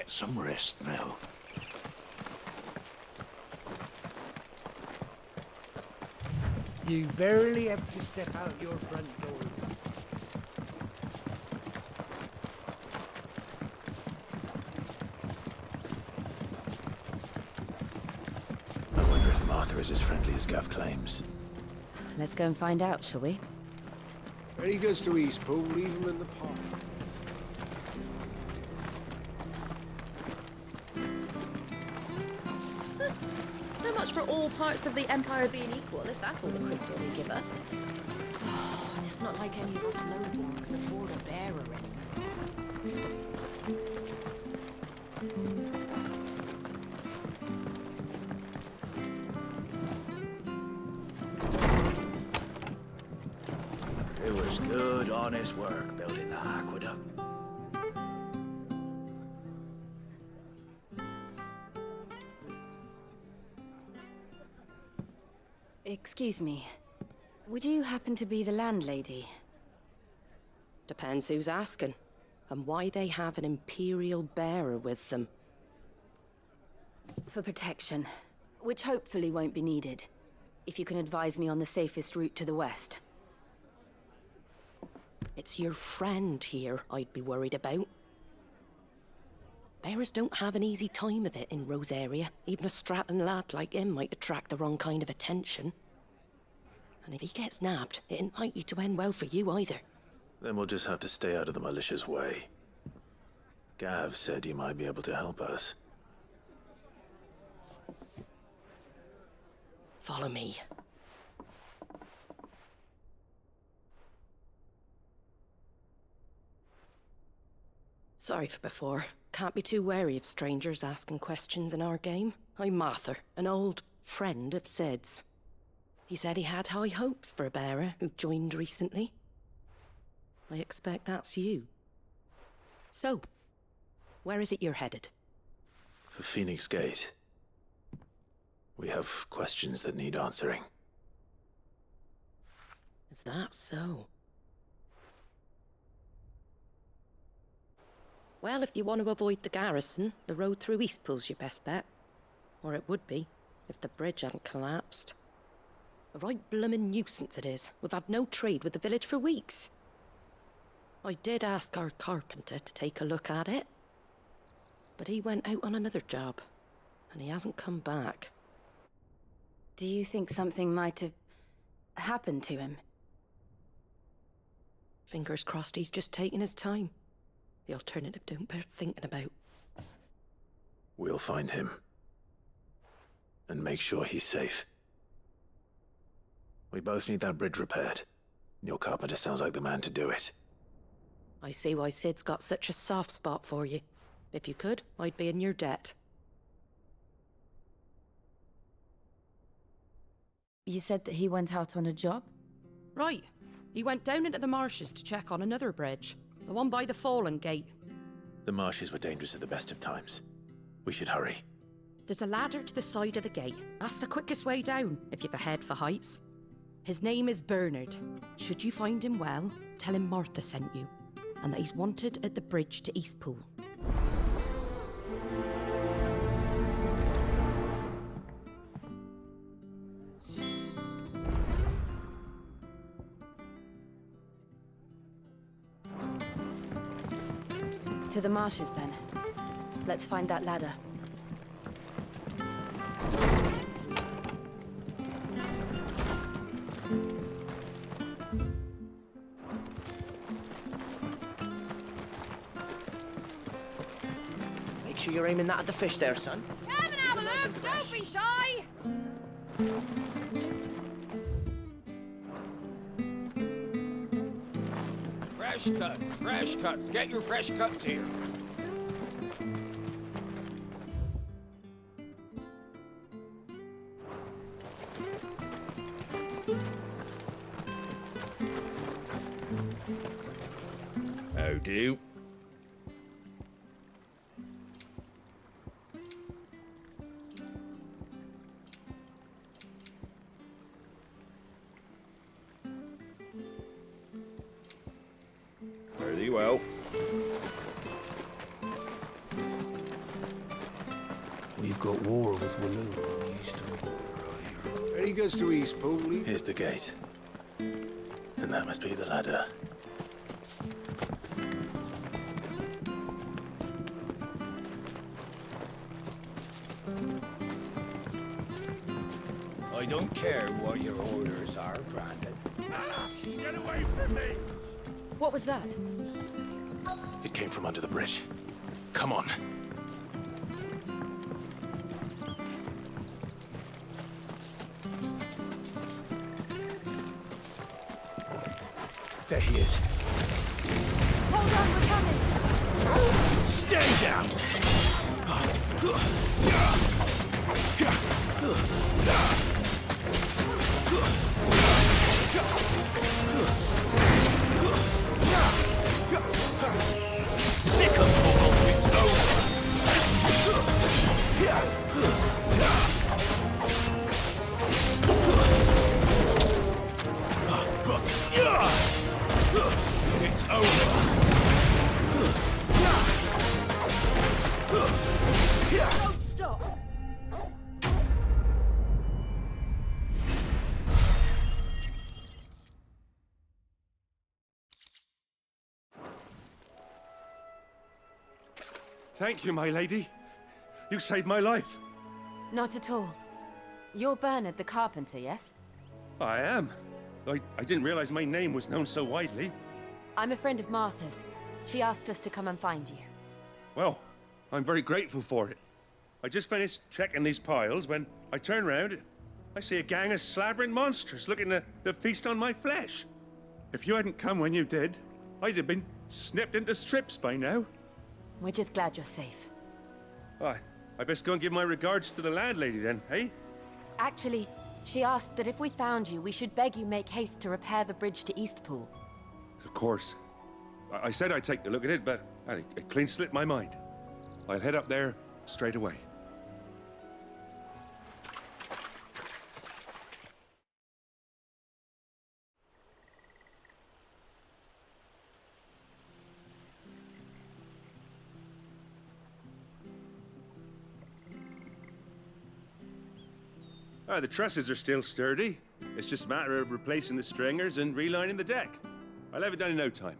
get some rest now. You barely have to step out your front door. I wonder if Martha is as friendly as Gav claims. Let's go and find out, shall we? When he goes to Eastpool, leave him in the park. So much for all parts of the Empire being equal, if that's all the crystal they give us. Oh, and it's not like any of us lowborn can afford a bearer anymore. It was good, honest work building the aqueduct. Excuse me. Would you happen to be the landlady? Depends who's asking, and why they have an Imperial bearer with them. For protection, which hopefully won't be needed. If you can advise me on the safest route to the west. It's your friend here I'd be worried about. Bearers don't have an easy time of it in Rosaria. Even a Stratton lad like him might attract the wrong kind of attention. And if he gets nabbed, it ain't likely to end well for you either. Then we'll just have to stay out of the malicious way. Gav said he might be able to help us. Follow me. Sorry for before. Can't be too wary of strangers asking questions in our game. I'm Martha, an old friend of Sid's. He said he had high hopes for a bearer who joined recently. I expect that's you. So, where is it you're headed? For Phoenix Gate. We have questions that need answering. Is that so? Well, if you want to avoid the garrison, the road through Eastpool's your best bet. Or it would be, if the bridge hadn't collapsed. A right bloomin' nuisance it is. We've had no trade with the village for weeks. I did ask our carpenter to take a look at it. But he went out on another job, and he hasn't come back. Do you think something might have happened to him? Fingers crossed he's just taking his time. The alternative don't bear thinking about. We'll find him. And make sure he's safe. We both need that bridge repaired. Your carpenter sounds like the man to do it. I see why Sid's got such a soft spot for you. If you could, I'd be in your debt. You said that he went out on a job? Right. He went down into the marshes to check on another bridge. The one by the Fallen Gate. The marshes were dangerous at the best of times. We should hurry. There's a ladder to the side of the gate. That's the quickest way down, if you've a head for heights. His name is Bernard. Should you find him well, tell him Martha sent you, and that he's wanted at the bridge to Eastpool. To the marshes, then. Let's find that ladder. Make sure you're aiming that at the fish there, son. Come and have a look! Don't be shy! Fresh cuts. Get your fresh cuts here. How do? Very well. got war with Walloon on the eastern border. Any goods to Eastpool? Here's the gate. And that must be the ladder. I don't care what your orders are, Brandon. Get away from me! What was that? It came from under the bridge. Come on. There he is. Hold on, we're coming! Stay down! Sick of Torgal, it's over! It's over! Don't stop! Thank you, my lady. You saved my life. Not at all. You're Bernard the carpenter, yes? I am. I didn't realize my name was known so widely. I'm a friend of Martha's. She asked us to come and find you. Well, I'm very grateful for it. I just finished checking these piles when I turn round. I see a gang of slavering monsters looking to feast on my flesh. If you hadn't come when you did, I'd have been snipped into strips by now. We're just glad you're safe. I best go and give my regards to the landlady then, eh? Actually, she asked that if we found you, we should beg you make haste to repair the bridge to Eastpool. Of course. I said I'd take a look at it, but it clean slipped my mind. I'll head up there straight away. The trusses are still sturdy. It's just a matter of replacing the stringers and relining the deck. I'll have it done in no time.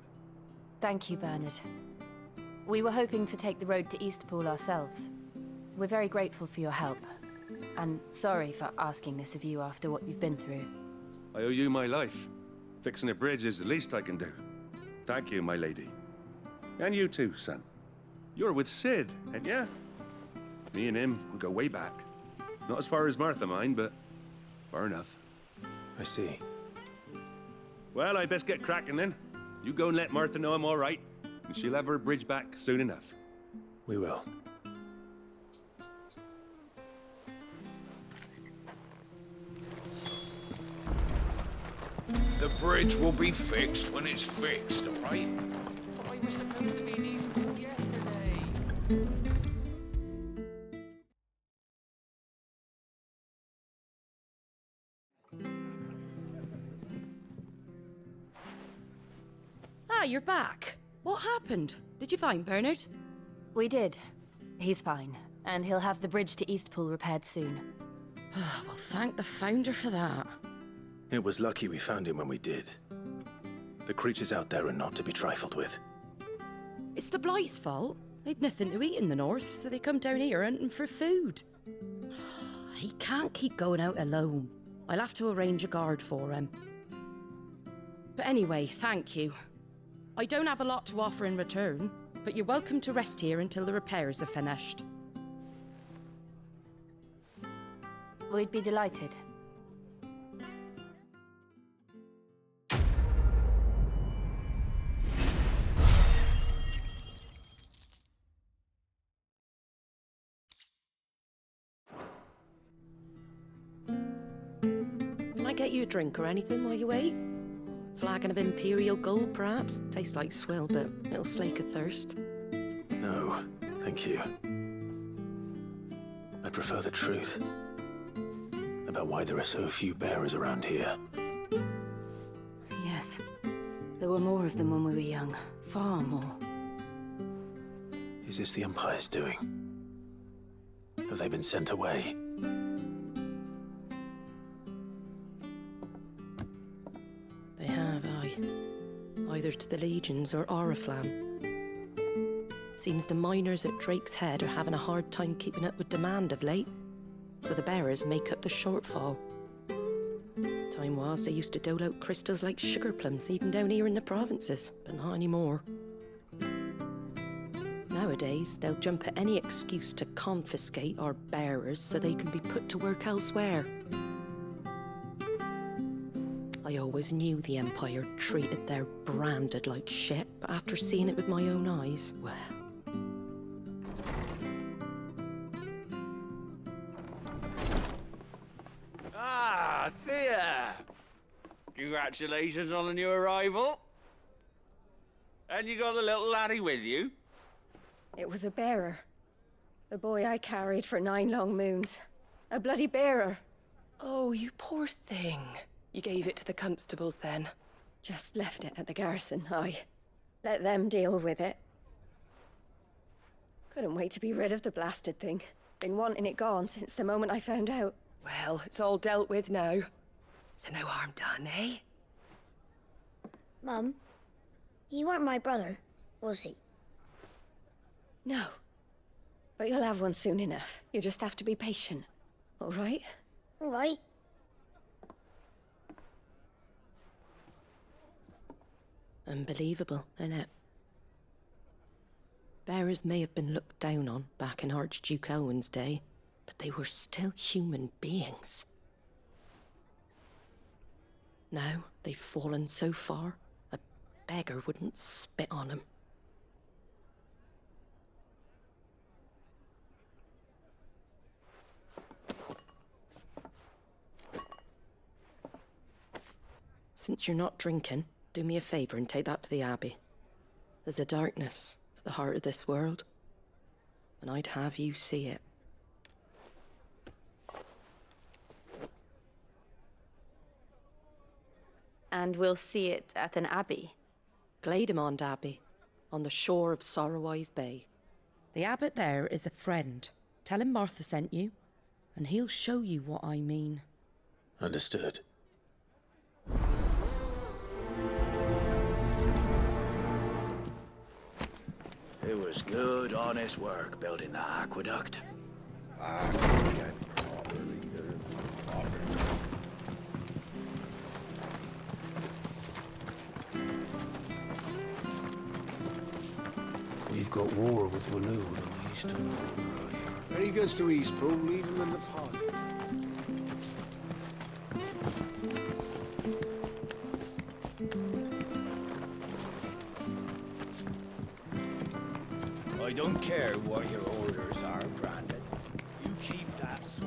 Thank you, Bernard. We were hoping to take the road to Eastpool ourselves. We're very grateful for your help. And sorry for asking this of you after what you've been through. I owe you my life. Fixing a bridge is the least I can do. Thank you, my lady. And you too, son. You're with Sid, ain't ya? Me and him, we go way back. Not as far as Martha, mind, but far enough. I see. Well, I best get cracking then. You go and let Martha know I'm all right, and she'll have her bridge back soon enough. We will. The bridge will be fixed when it's fixed, all right? I was supposed to be in Eastpool yesterday. Ah, you're back. What happened? Did you find Bernard? We did. He's fine, and he'll have the bridge to Eastpool repaired soon. Well, thank the Founder for that. It was lucky we found him when we did. The creatures out there are not to be trifled with. It's the Blight's fault. They'd nothing to eat in the north, so they come down here hunting for food. He can't keep going out alone. I'll have to arrange a guard for him. But anyway, thank you. I don't have a lot to offer in return, but you're welcome to rest here until the repairs are finished. We'd be delighted. Can I get you a drink or anything while you wait? Flagon of Imperial Gold, perhaps? Tastes like swill, but it'll slake a thirst. No, thank you. I prefer the truth about why there are so few bearers around here. Yes. There were more of them when we were young. Far more. Is this the Empire's doing? Have they been sent away? They have, aye. Either to the Legions or Oriflamme. Seems the miners at Drake's Head are having a hard time keeping up with demand of late, so the bearers make up the shortfall. Time was they used to dole out crystals like sugar plums even down here in the provinces, but not anymore. Nowadays, they'll jump at any excuse to confiscate our bearers so they can be put to work elsewhere. I always knew the Empire treated their branded like shit, but after seeing it with my own eyes, well... Ah, Thea! Congratulations on the new arrival. And you got the little laddie with you? It was a bearer. The boy I carried for 9 long moons. A bloody bearer. Oh, you poor thing. You gave it to the constables then? Just left it at the garrison, aye. Let them deal with it. Couldn't wait to be rid of the blasted thing. Been wanting it gone since the moment I found out. Well, it's all dealt with now. So no harm done, eh? Mum, he weren't my brother, was he? No. But you'll have one soon enough. You just have to be patient. All right? All right. Unbelievable, innit? Bearers may have been looked down on back in Archduke Elwin's day, but they were still human beings. Now they've fallen so far, a beggar wouldn't spit on them. Since you're not drinking, do me a favor and take that to the Abbey. There's a darkness at the heart of this world, and I'd have you see it. And we'll see it at an abbey? Glademond Abbey, on the shore of Sorrowwise Bay. The abbot there is a friend. Tell him Martha sent you, and he'll show you what I mean. Understood. It was good, honest work building the aqueduct. We've got war with Waloed on the eastern border. Very goods to Eastpool, leave them in the pod. I don't care what your orders are, Brandon. You keep that sword.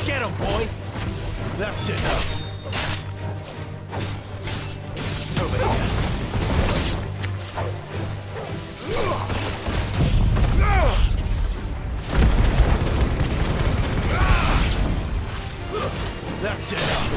Get him, boy! That's enough. Over here. That's enough.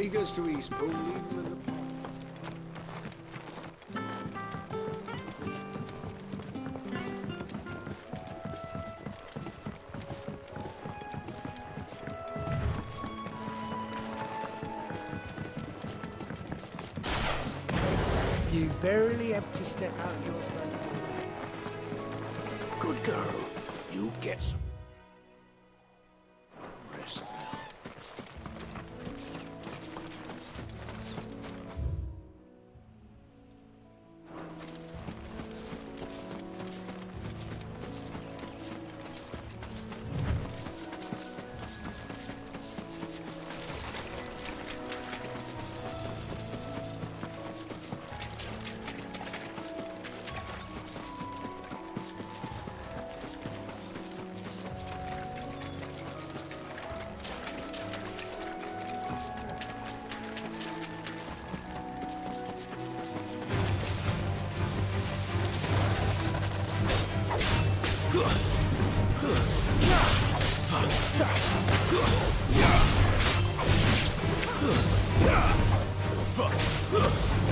Any goods to Eastpool, leave them in the pot. You barely have to step out your front door. Good girl. You get some rest now.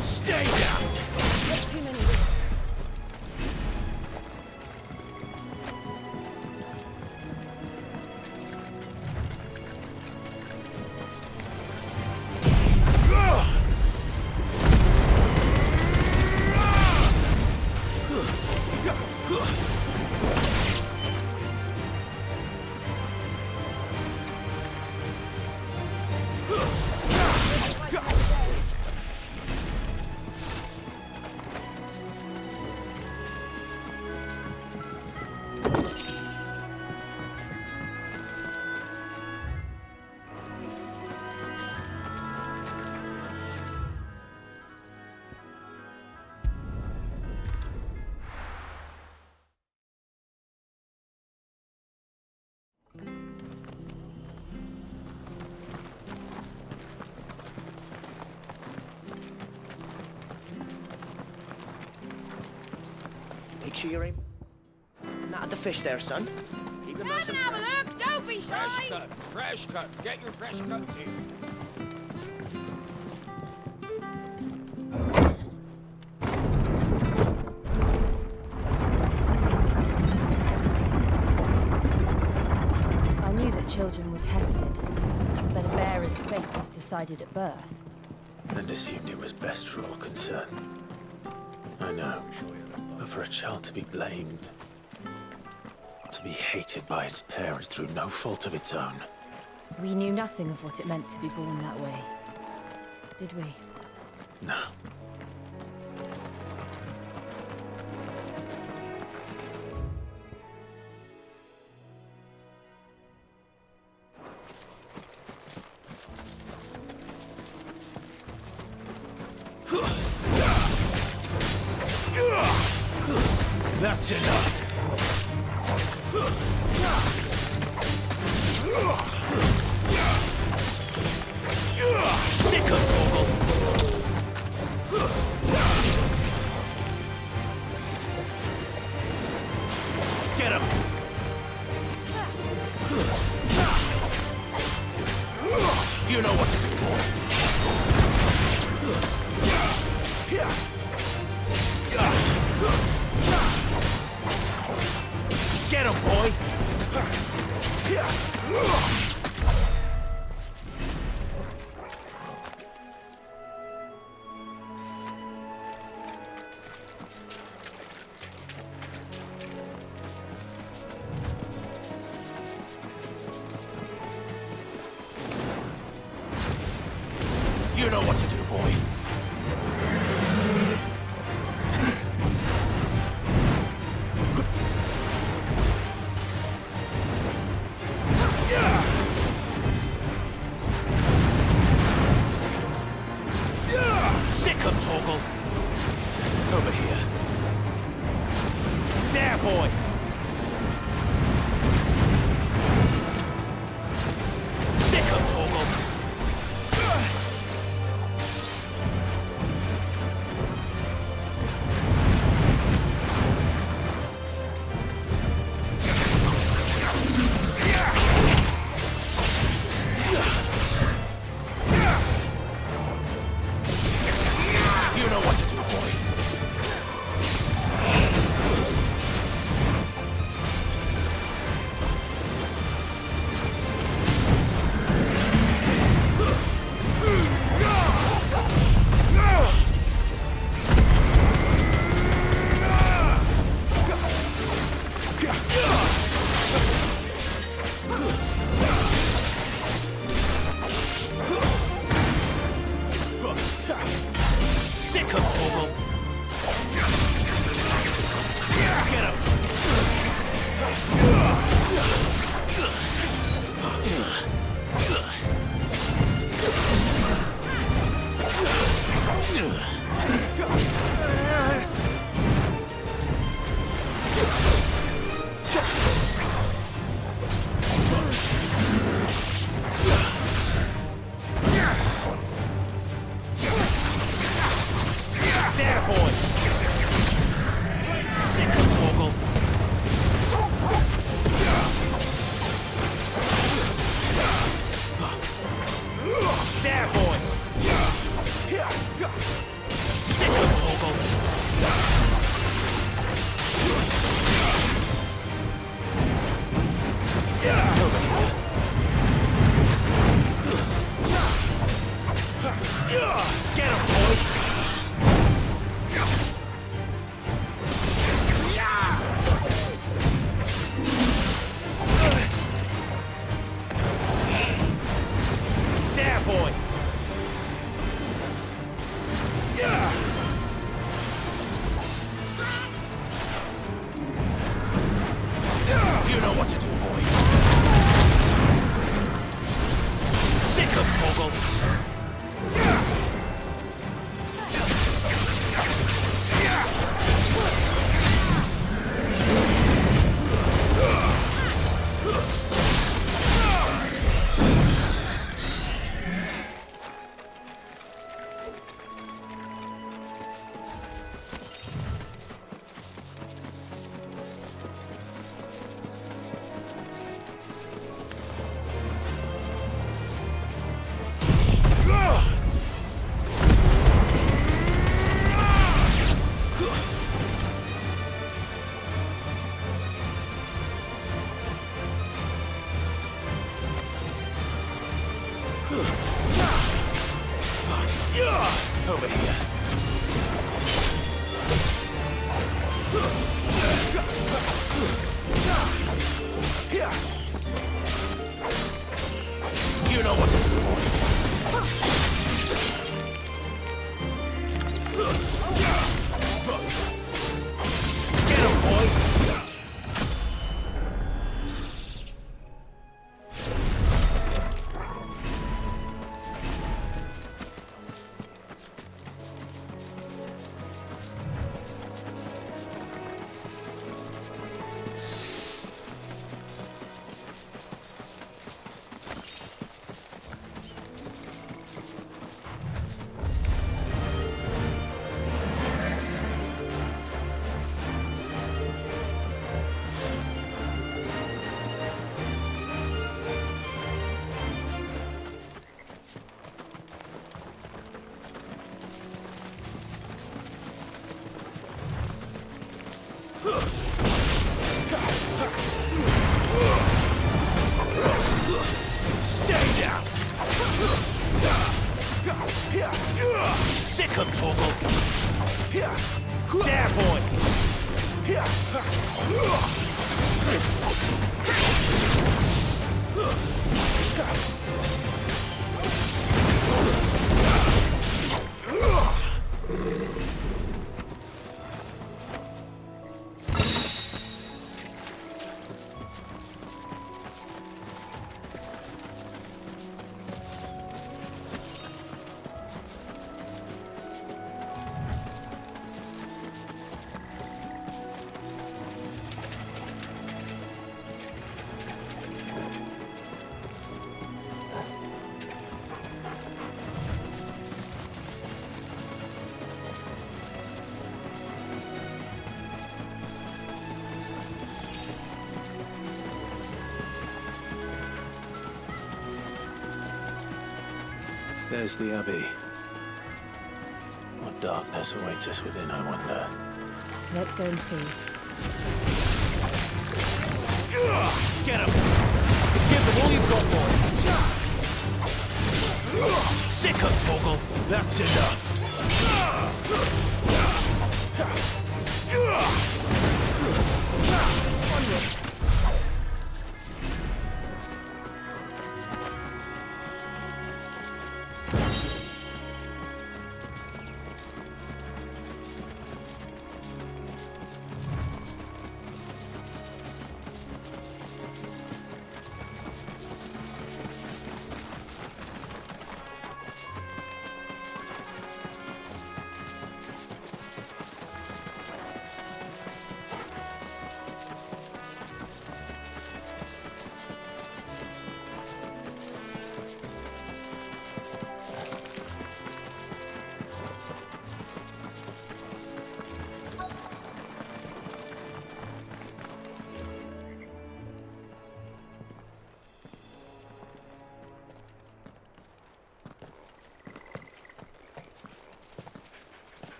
Stay down! Not too many risks. Make sure you're aim. Not at the fish there, son. Keep them nice and Have a fresh. look, don't be shy. Fresh cuts, fresh cuts. Get your fresh cuts here. I knew that children were tested, that a bearer's fate was decided at birth. And assumed it was best for all concerned. I know. But for a child to be blamed, to be hated by its parents through no fault of its own. We knew nothing of what it meant to be born that way, did we? No. That's enough. Sick of Torgal. Get him. You know what to do, boy. Get him, boy! You know what to do, boy. Sick of Torgal. Over here. There, boy. Sick of Torgal. Stay down! Sick him, Torgal! There, boy! There's the Abbey. What darkness awaits us within, I wonder. Let's go and see. Get him! Give them all you've got, boy! Sick him, Torgal! That's enough! Onwards.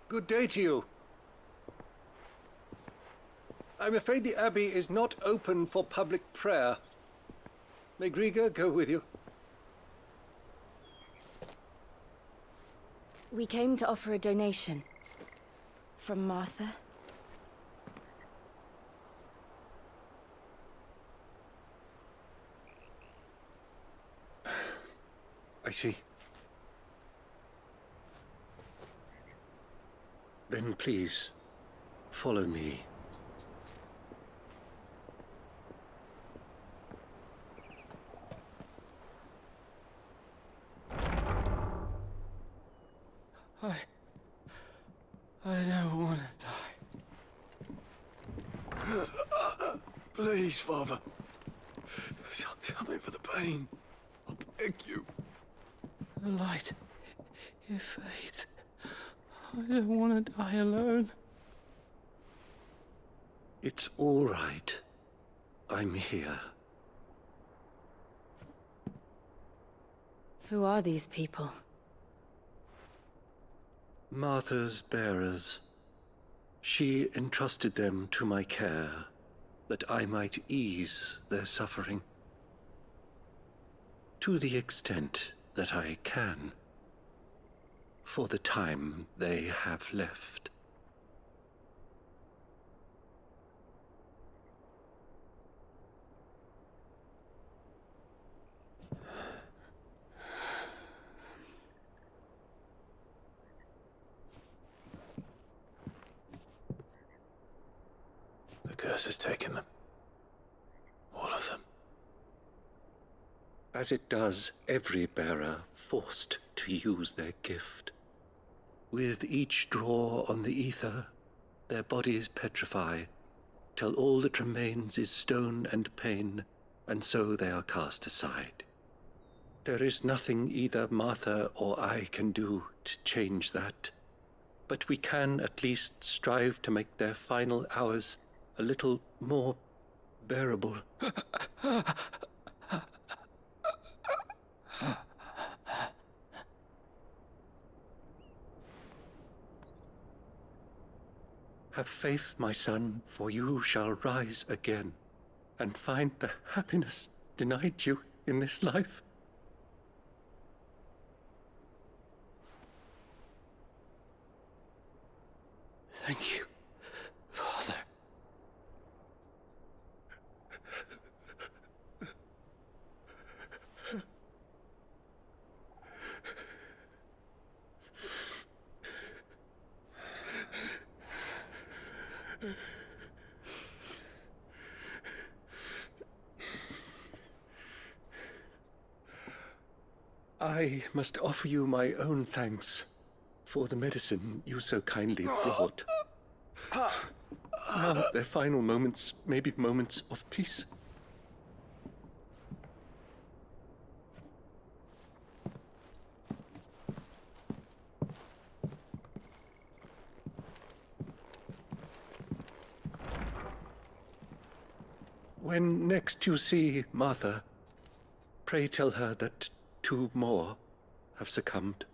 Good day to you. I'm afraid the Abbey is not open for public prayer. May Griga go with you? We came to offer a donation. From Martha. I see. Then please, follow me. I don't want to die. Please, Father. Something for the pain. I beg you. The light, it fades. I don't want to die alone. It's all right. I'm here. Who are these people? Martha's bearers. She entrusted them to my care, that I might ease their suffering. To the extent that I can, for the time they have left. The curse has taken them. All of them. As it does every bearer forced to use their gift. With each draw on the ether, their bodies petrify, till all that remains is stone and pain, and so they are cast aside. There is nothing either Martha or I can do to change that, but we can at least strive to make their final hours a little more bearable. Have faith, my son, for you shall rise again and find the happiness denied you in this life. Thank you, Father. I must offer you my own thanks for the medicine you so kindly brought. Now their final moments may be moments of peace. When next you see Martha, pray tell her that 2 more have succumbed.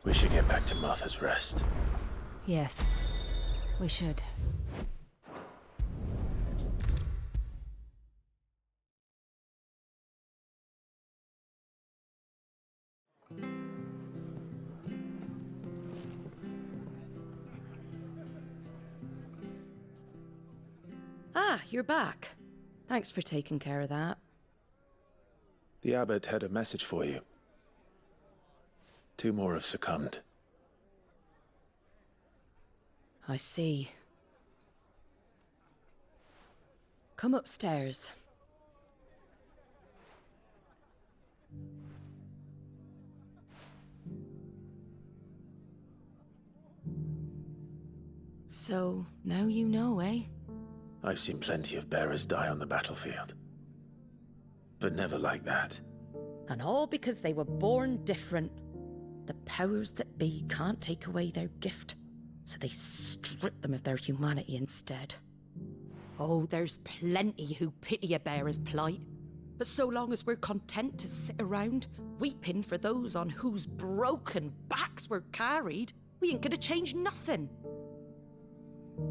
We should get back to Martha's Rest. Yes, we should. Ah, you're back. Thanks for taking care of that. The abbot had a message for you. 2 more have succumbed. I see. Come upstairs. So, now you know, eh? I've seen plenty of bearers die on the battlefield. But never like that. And all because they were born different. The powers that be can't take away their gift, so they strip them of their humanity instead. Oh, there's plenty who pity a bearer's plight. But so long as we're content to sit around, weeping for those on whose broken backs we're carried, we ain't gonna change nothing.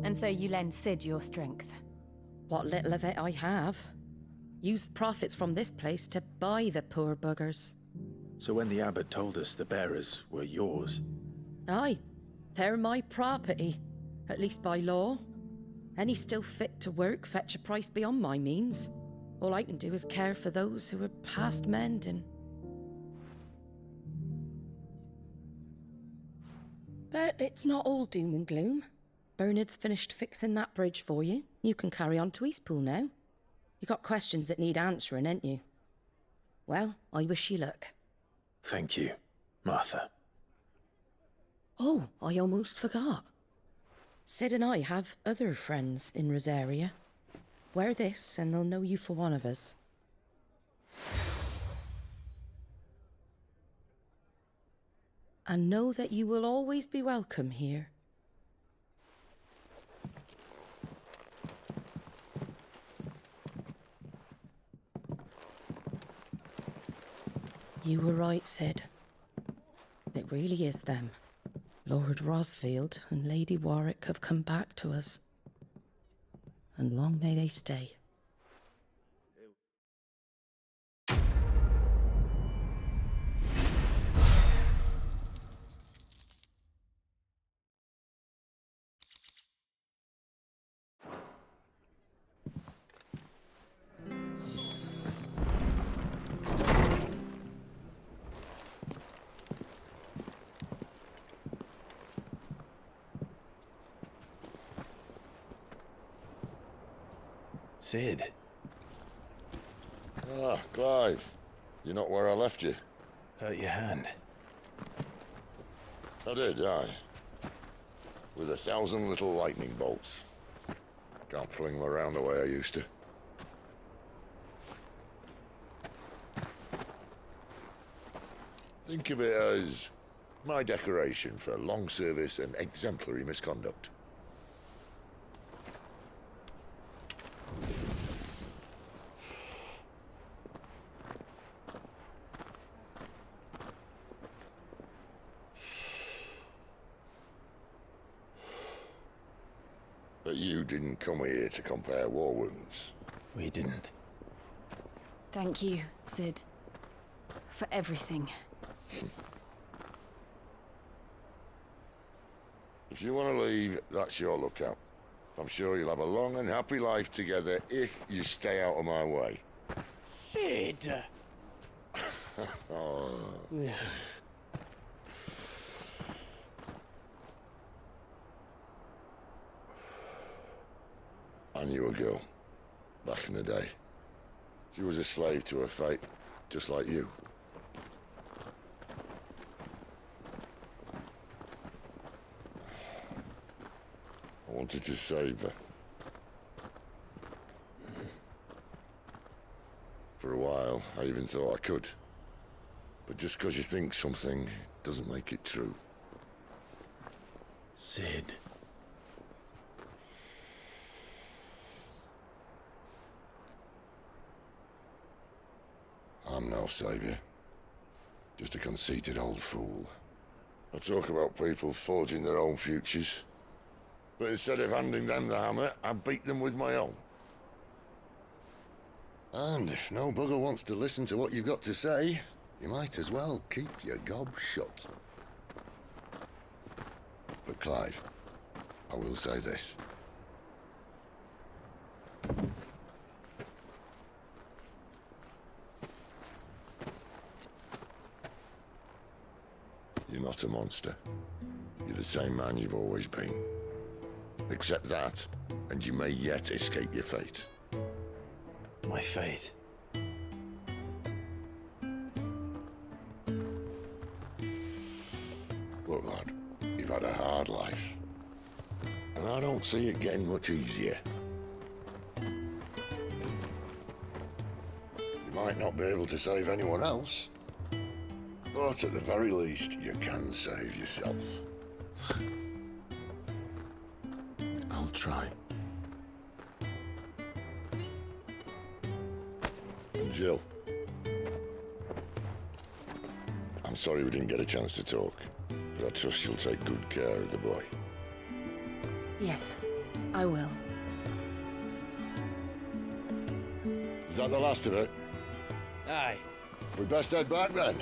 And so you lend Sid your strength? What little of it I have. Used profits from this place to buy the poor buggers. So when the abbot told us the bearers were yours... Aye, they're my property, at least by law. Any still fit to work fetch a price beyond my means. All I can do is care for those who are past mending. But it's not all doom and gloom. Bernard's finished fixing that bridge for you. You can carry on to Eastpool now. You got questions that need answering, ain't you? Well, I wish you luck. Thank you, Martha. Oh, I almost forgot. Sid and I have other friends in Rosaria. Wear this and they'll know you for one of us. And know that you will always be welcome here. You were right, Sid. It really is them. Lord Rosfield and Lady Warwick have come back to us. And long may they stay. Sid. Ah, Clive. You're not where I left you. Hurt your hand. I did, aye. With 1,000 little lightning bolts. Can't fling them around the way I used to. Think of it as My decoration for long service and exemplary misconduct. But you didn't come here to compare war wounds. We didn't. Thank you, Sid. For everything. If you want to leave, that's your lookout. I'm sure you'll have a long and happy life together if you stay out of my way. Sid! Oh. I knew a girl, back in the day. She was a slave to her fate, just like you. I wanted to save her. For a while, I even thought I could. But just because you think something doesn't make it true. Sid. I'm no savior. Just a conceited old fool. I talk about people forging their own futures. But instead of handing them the hammer, I beat them with my own. And if no bugger wants to listen to what you've got to say, you might as well keep your gob shut. But Clive, I will say this. You're not a monster. You're the same man you've always been. Accept that, and you may yet escape your fate. My fate? Look, lad, you've had a hard life. And I don't see it getting much easier. You might not be able to save anyone else, but at the very least, you can save yourself. I'll try. Jill. I'm sorry we didn't get a chance to talk, but I trust you'll take good care of the boy. Yes, I will. Is that the last of it? Aye. We best head back then.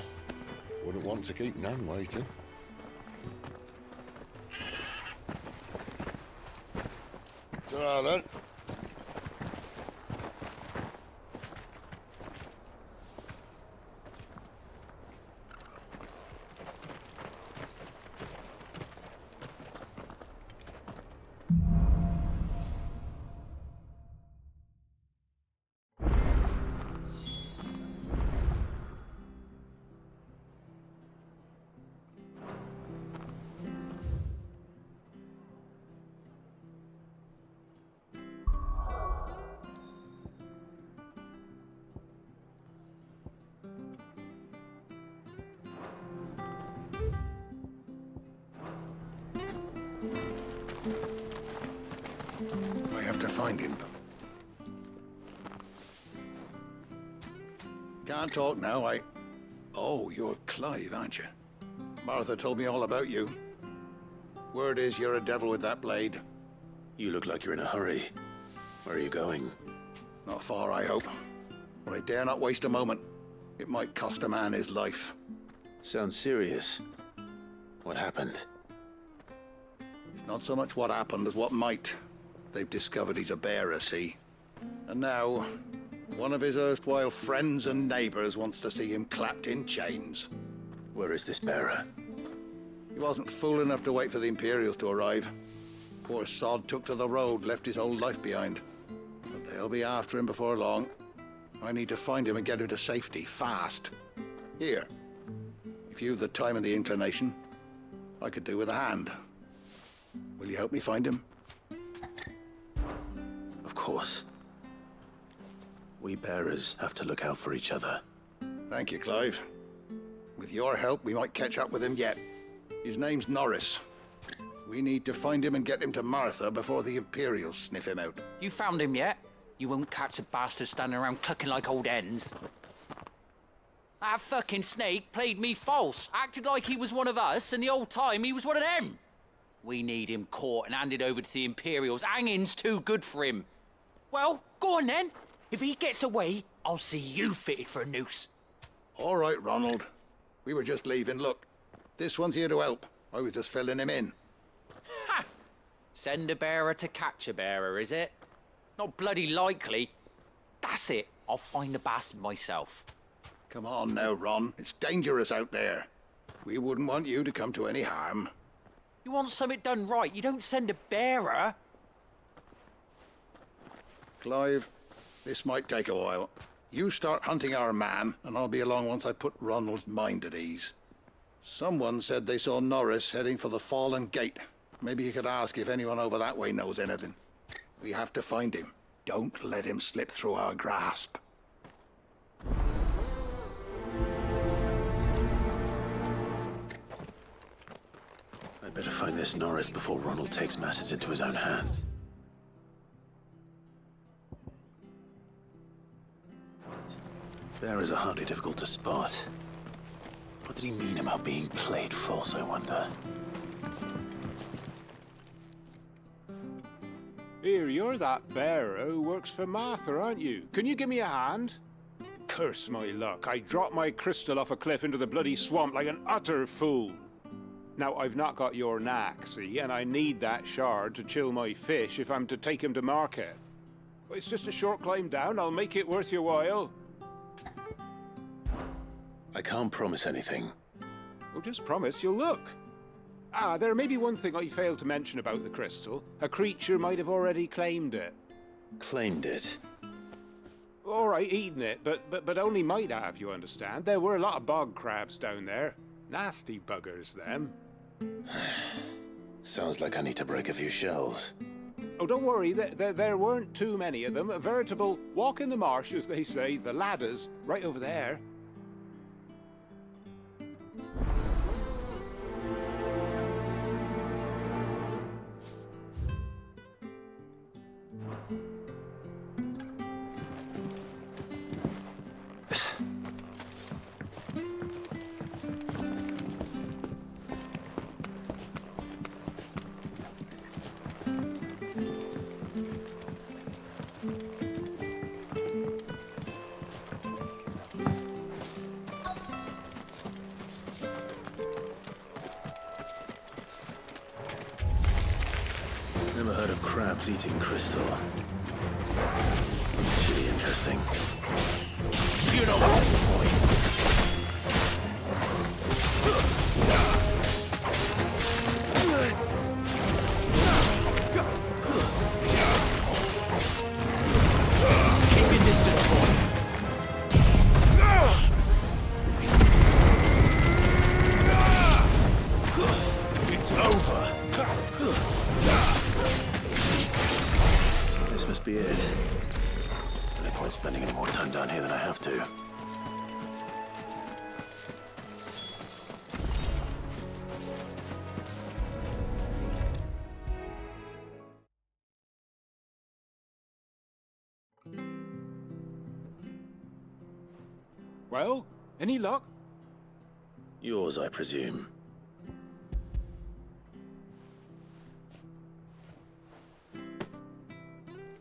Wouldn't want to keep Nan waiting. Ta-ra then. I have to find him. Can't talk now, Oh, you're Clive, aren't you? Martha told me all about you. Word is you're a devil with that blade. You look like you're in a hurry. Where are you going? Not far, I hope. But I dare not waste a moment. It might cost a man his life. Sounds serious. What happened? It's not so much what happened as what might. They've discovered he's a bearer, see? And now, one of his erstwhile friends and neighbors wants to see him clapped in chains. Where is this bearer? He wasn't fool enough to wait for the Imperials to arrive. Poor sod took to the road, left his whole life behind. But they'll be after him before long. I need to find him and get him to safety, fast. Here, if you've the time and the inclination, I could do with a hand. Will you help me find him? Of course. We bearers have to look out for each other. Thank you, Clive. With your help, we might catch up with him yet. His name's Norris. We need to find him and get him to Martha before the Imperials sniff him out. You found him yet? You won't catch a bastard standing around clucking like old hens. That fucking snake played me false, acted like he was one of us, and the whole time he was one of them. We need him caught and handed over to the Imperials. Hanging's too good for him. Well, go on then. If he gets away, I'll see you fitted for a noose. All right, Ronald. We were just leaving. Look, this one's here to help. I was just filling him in. Ha! Send a bearer to catch a bearer, is it? Not bloody likely. That's it. I'll find the bastard myself. Come on now, Ron. It's dangerous out there. We wouldn't want you to come to any harm. You want something done right, you don't send a bearer. Clive, this might take a while. You start hunting our man, and I'll be along once I put Ronald's mind at ease. Someone said they saw Norris heading for the Fallen Gate. Maybe you could ask if anyone over that way knows anything. We have to find him. Don't let him slip through our grasp. I'd better find this Norris before Ronald takes matters into his own hands. Bearers are hardly difficult to spot. What did he mean about being played false, I wonder? Here, you're that bearer who works for Martha, aren't you? Can you give me a hand? Curse my luck. I dropped my crystal off a cliff into the bloody swamp like an utter fool. Now, I've not got your knack, see, and I need that shard to chill my fish if I'm to take him to market. It's just a short climb down. I'll make it worth your while. I can't promise anything. Oh, just promise you'll look. Ah, there may be one thing I failed to mention about the crystal. A creature might have already claimed it. Claimed it? All right, eaten it, but only might have, you understand. There were a lot of bog crabs down there. Nasty buggers, them. Sounds like I need to break a few shells. Oh, don't worry, there weren't too many of them. A veritable walk in the marsh, as they say, the ladders, right over there. Never heard of crabs eating crystal. Should be interesting. You know what to do, boy. Keep your distance, boy. It's over. This must be it. No point spending any more time down here than I have to. Well, any luck? Yours, I presume.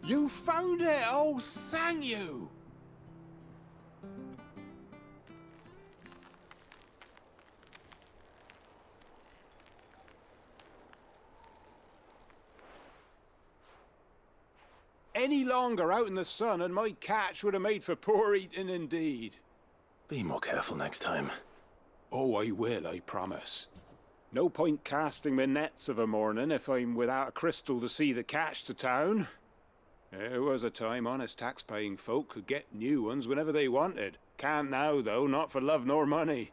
You found it! Oh, thank you! Any longer out in the sun and my catch would have made for poor eating indeed. Be more careful next time. Oh, I will, I promise. No point casting my nets of a morning if I'm without a crystal to see the catch to town. There was a time honest tax-paying folk could get new ones whenever they wanted. Can't now, though, not for love nor money.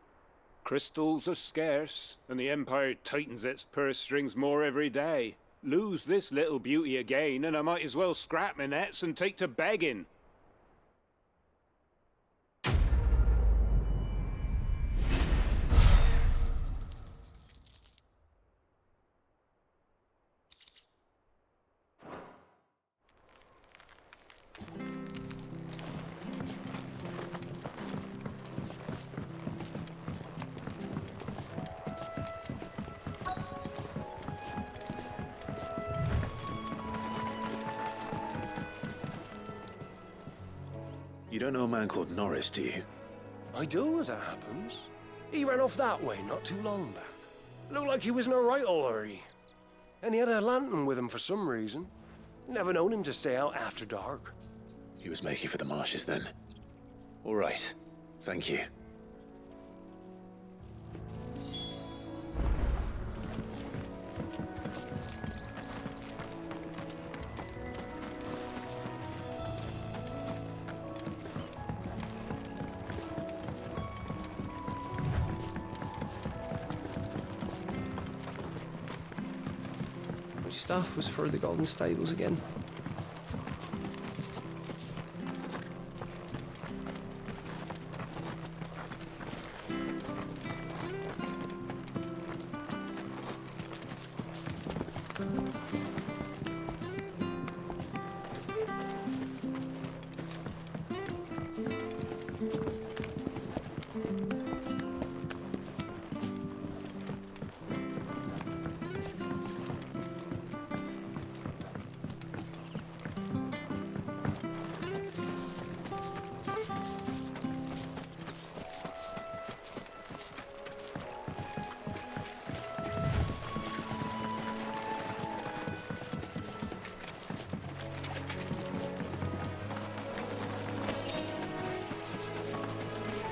Crystals are scarce, and the Empire tightens its purse strings more every day. Lose this little beauty again, and I might as well scrap my nets and take to begging. don't know a man called Norris, do you? I do, as it happens. He ran off that way not too long back. Looked like he was in a right old hurry. And he had a lantern with him for some reason. Never known him to stay out after dark. He was making for the marshes then. All right. Thank you. Which stuff was for the Golden Stables again?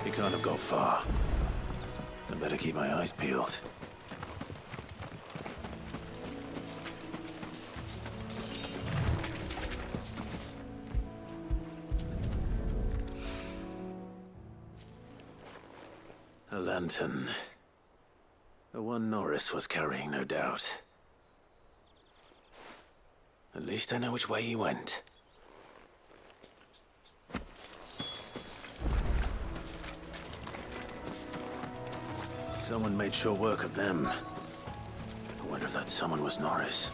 He can't have got far. I better keep my eyes peeled. A lantern. The one Norris was carrying, no doubt. At least I know which way he went. Someone made sure work of them. I wonder if that someone was Norris.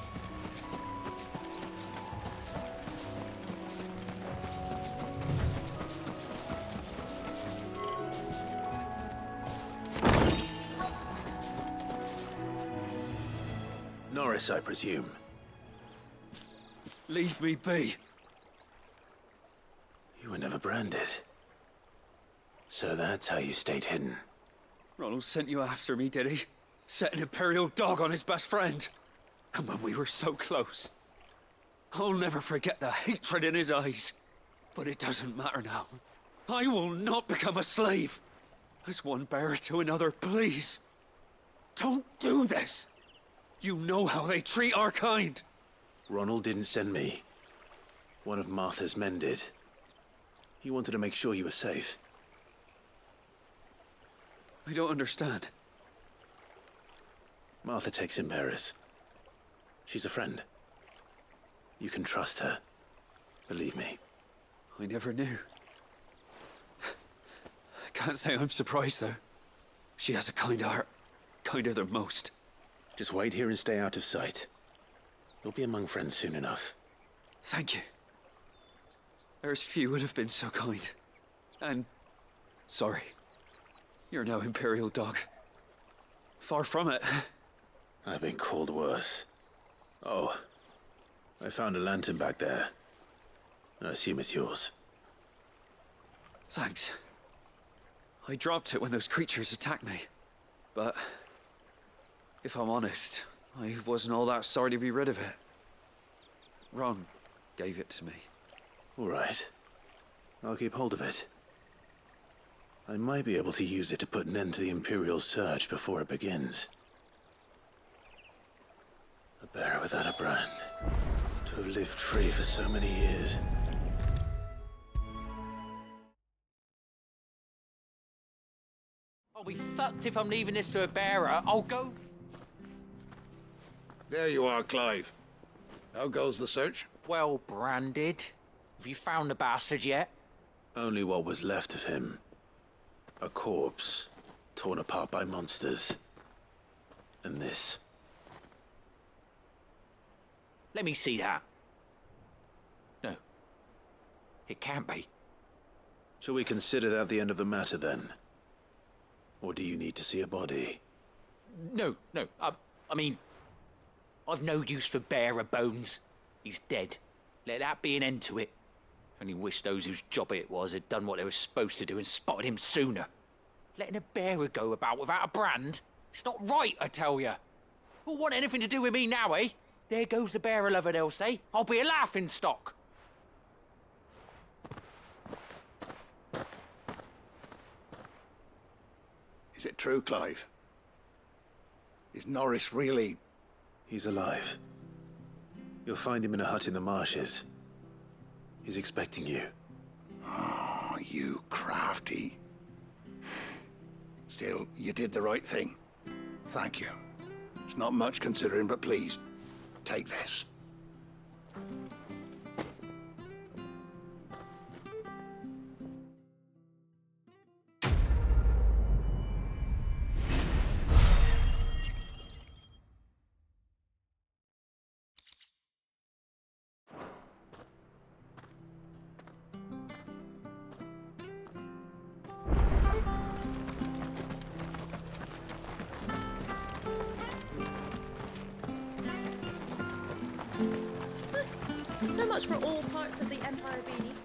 Norris, I presume. Leave me be. You were never branded. So that's how you stayed hidden. Ronald sent you after me, did he? Set an Imperial dog on his best friend. And when we were so close. I'll never forget the hatred in his eyes. But it doesn't matter now. I will not become a slave. As one bearer to another, please. Don't do this. You know how they treat our kind. Ronald didn't send me. One of Martha's men did. He wanted to make sure you were safe. I don't understand. Martha takes in bearers. She's a friend. You can trust her. Believe me. I never knew. I can't say I'm surprised, though. She has a kind heart. Kinder than most. Just wait here and stay out of sight. You'll be among friends soon enough. Thank you. There's few would have been so kind. And sorry. You're no Imperial dog. Far from it. I've been called worse. Oh, I found a lantern back there. I assume it's yours. Thanks. I dropped it when those creatures attacked me. But if I'm honest, I wasn't all that sorry to be rid of it. Ron gave it to me. All right. I'll keep hold of it. I might be able to use it to put an end to the Imperial search before it begins. A bearer without a brand. To have lived free for so many years. I'll be fucked if I'm leaving this to a bearer. I'll go... There you are, Clive. How goes the search? Well branded. Have you found the bastard yet? Only what was left of him. A corpse, torn apart by monsters. And this. Let me see that. No. It can't be. Shall we consider that the end of the matter, then? Or do you need to see a body? No. I mean... I've no use for bearer bones. He's dead. Let that be an end to it. Only wish those whose job it was had done what they were supposed to do and spotted him sooner. Letting a bearer go about without a brand? It's not right, I tell you. Who'll want anything to do with me now, eh? There goes the bearer lover, they'll say. I'll be a laughing stock. Is it true, Clive? Is Norris really... He's alive. You'll find him in a hut in the marshes. He's expecting you. Oh, you crafty. Still, you did the right thing. Thank you. It's not much considering, but please, take this. So much for all parts of the Empire being equal.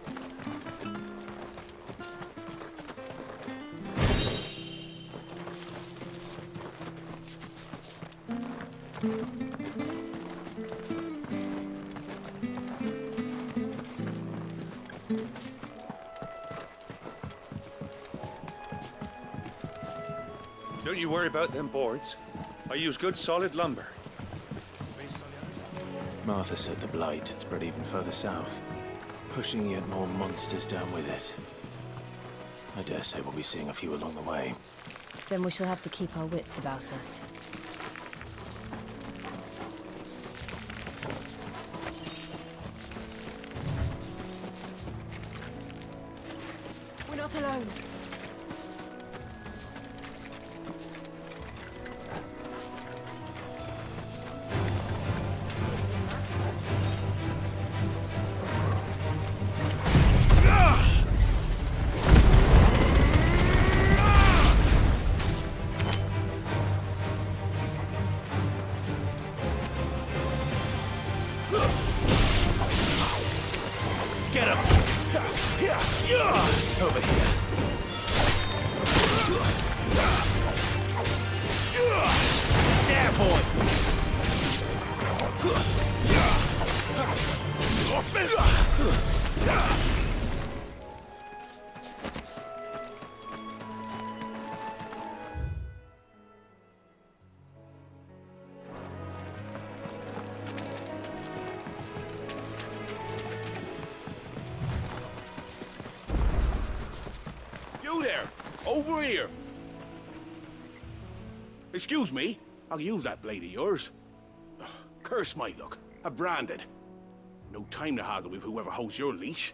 Don't you worry about them boards. I use good solid lumber. Martha said the blight had spread even further south, pushing yet more monsters down with it. I dare say we'll be seeing a few along the way. Then we shall have to keep our wits about us. We're not alone. Get him! Over here. There, boy! You there! Over here! Excuse me, I'll use that blade of yours. Ugh, curse my luck. I'm branded. No time to haggle with whoever holds your leash.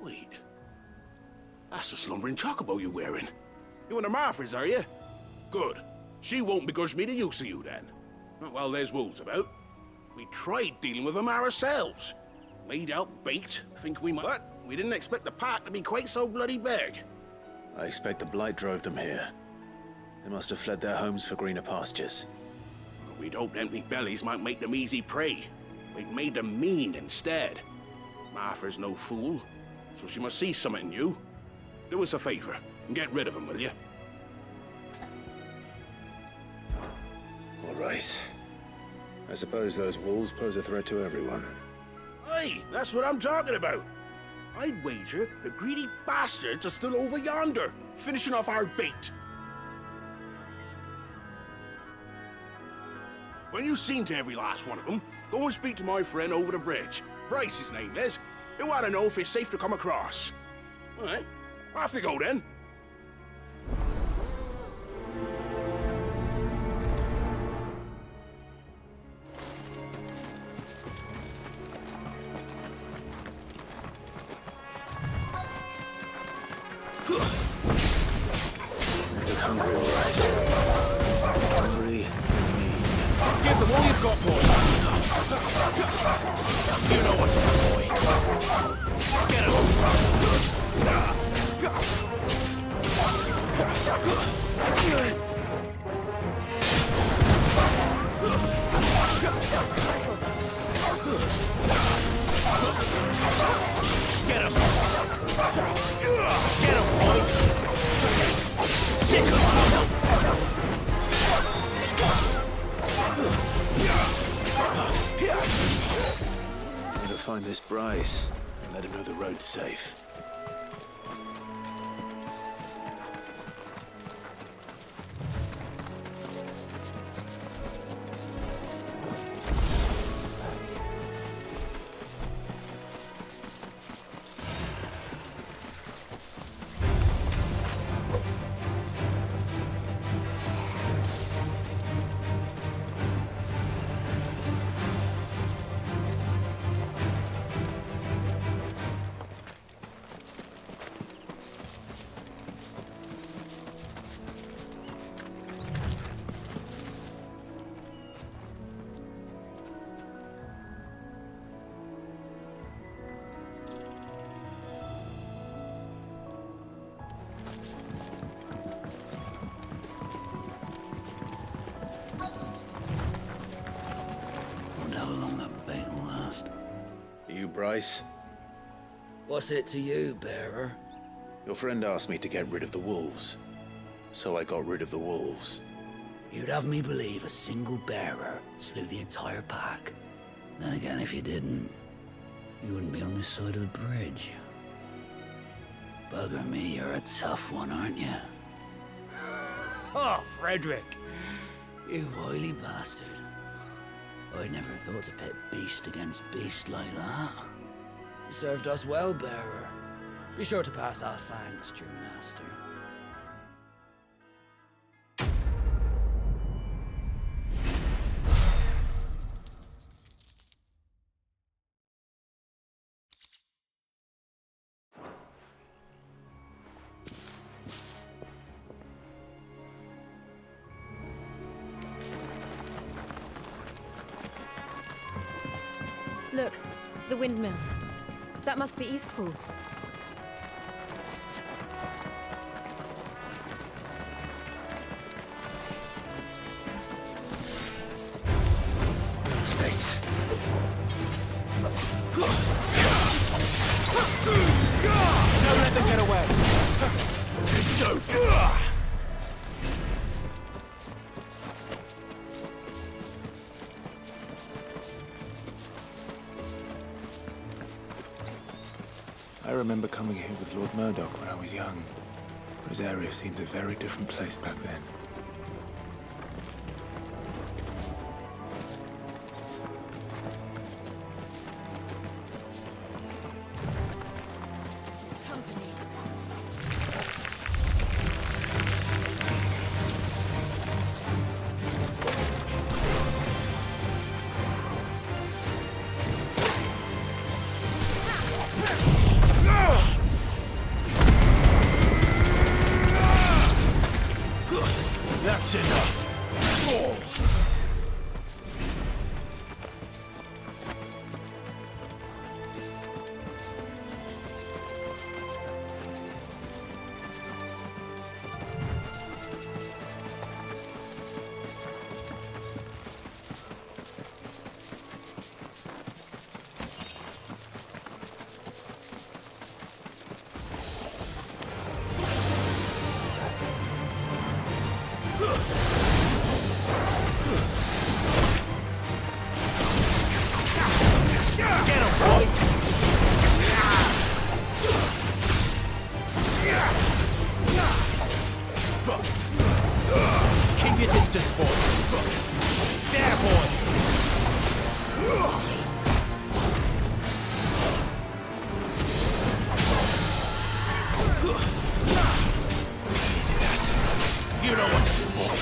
Wait. That's the slumbering chocobo you're wearing. You and the Marfors, are you? Good. She won't begrudge me the use of you, then. Not while there's wolves about. We tried dealing with them ourselves. Made out baked, think we might. But we didn't expect the pack to be quite so bloody big. I expect the blight drove them here. They must have fled their homes for greener pastures. We'd hoped empty bellies might make them easy prey. We'd made them mean instead. Martha's no fool, so she must see something in you. Do us a favor and get rid of them, will you? All right. I suppose those wolves pose a threat to everyone. Aye, that's what I'm talking about. I'd wager the greedy bastards are still over yonder, finishing off our bait. When you've seen to every last one of them, go and speak to my friend over the bridge. Bryce, his name is. He'll want to know if it's safe to come across. All right, off you go then. They look hungry, all right. Hungry and mean. Give them all you've got, boy. You know what to do, boy. Get him. Sick of Toggle! Better find this Bryce and let him know the road's safe. Bryce? What's it to you, bearer? Your friend asked me to get rid of the wolves, so I got rid of the wolves. You'd have me believe a single bearer slew the entire pack. Then again, if you didn't, you wouldn't be on this side of the bridge. Bugger me, you're a tough one, aren't you? Oh, Frederick! You wily bastard. I never thought to pit beast against beast like that. You served us well, bearer. Be sure to pass our thanks to your master. Look, the windmills. That must be Eastpool. Mistakes. Don't let them get away. It's over. I remember coming here with Lord Murdoch when I was young. Rosaria seemed a very different place back then. That's enough. Keep your distance, boy. There, boy. You know what to do, boy.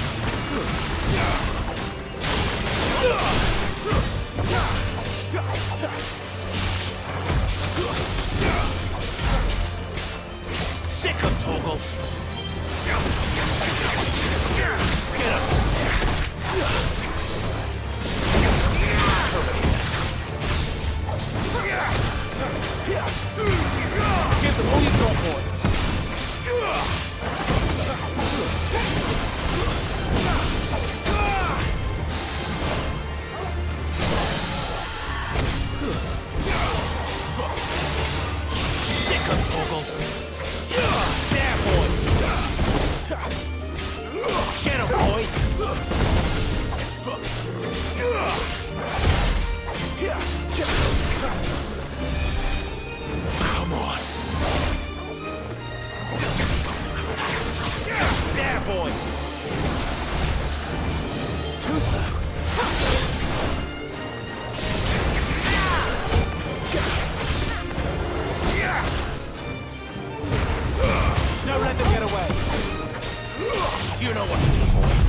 Sick of Toggle. Get up. Give them all you got, boy. Sick of Toggle. There, boy. know what to do, boy.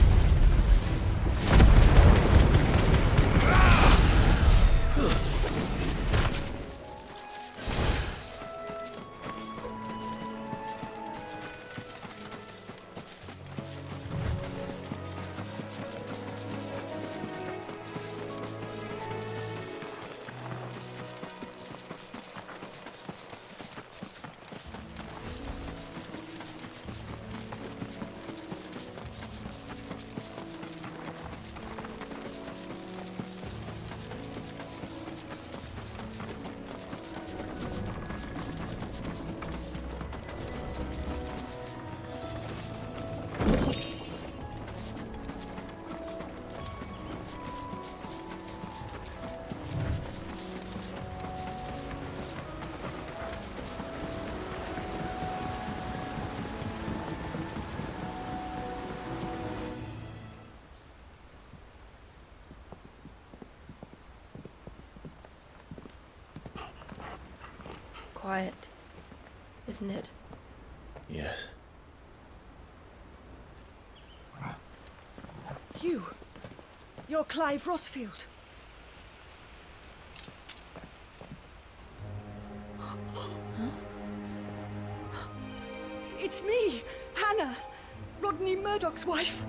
Quiet, isn't it? Yes. You're Clive Rossfield. It's me, Hannah, Rodney Murdoch's wife.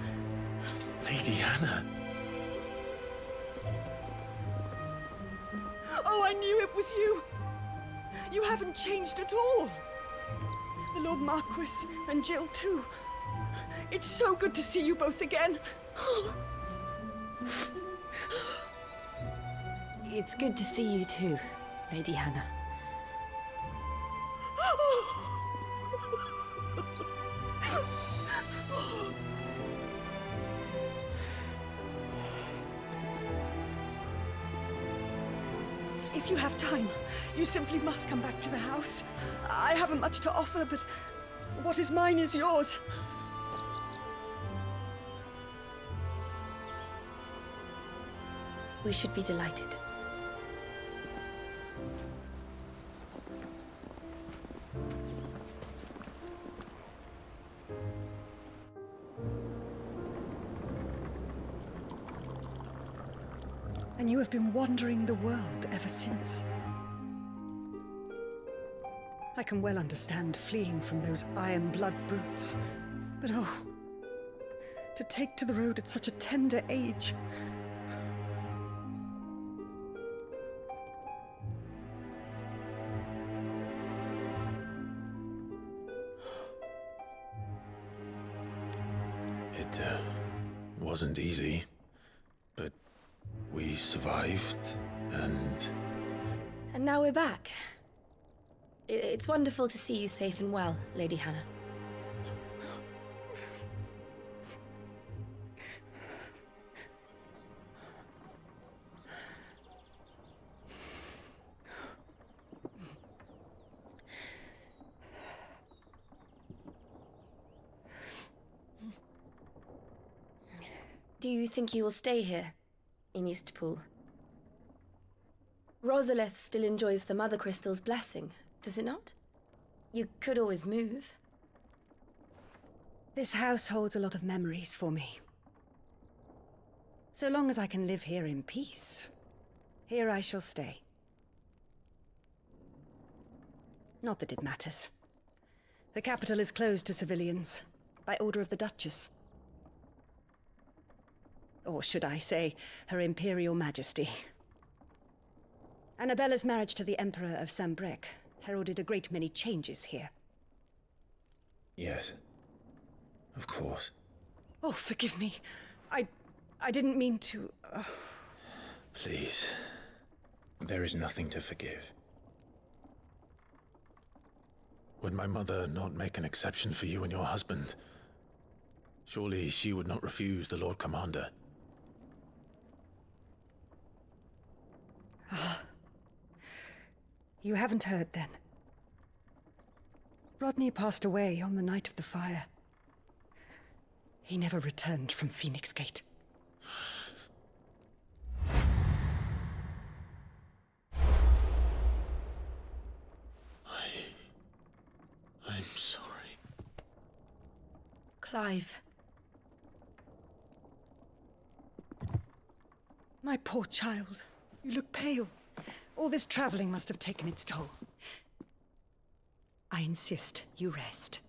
Lady Hannah. Oh, I knew it was you. You haven't changed at all. The Lord Marquis and Jill too. It's so good to see you both again. It's good to see you too, Lady Hannah. If you have time, you simply must come back to the house. I haven't much to offer, but what is mine is yours. We should be delighted. And you have been wandering the world ever since. I can well understand fleeing from those iron blood brutes, but oh, to take to the road at such a tender age. It wasn't easy, but we survived, and And now we're back. It's wonderful to see you safe and well, Lady Hannah. Do you think you will stay here, in Eastpool? Rosalith still enjoys the Mother Crystal's blessing, does it not? You could always move. This house holds a lot of memories for me. So long as I can live here in peace, here I shall stay. Not that it matters. The capital is closed to civilians, by order of the Duchess. Or should I say, Her Imperial Majesty. Annabella's marriage to the Emperor of Sambrec heralded a great many changes here. yes, of course. Oh, forgive me. I didn't mean to... Please, there is nothing to forgive. Would my mother not make an exception for you and your husband? Surely she would not refuse the Lord Commander. You haven't heard, then. Rodney passed away on the night of the fire. He never returned from Phoenix Gate. I'm sorry. Clive, My poor child. You look pale. All this traveling must have taken its toll. I insist you rest.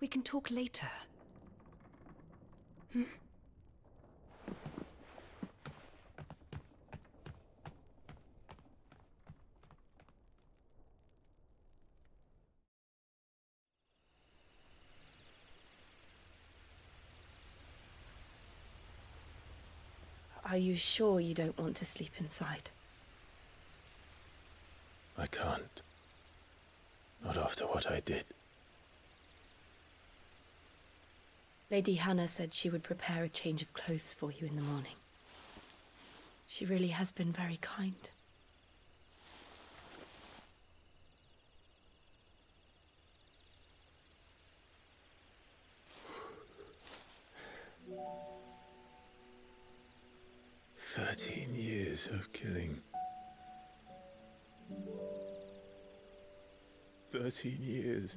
We can talk later. Hmm? Are you sure you don't want to sleep inside? I can't. Not after what I did. Lady Hannah said she would prepare a change of clothes for you in the morning. She really has been very kind. Years of killing. 13 years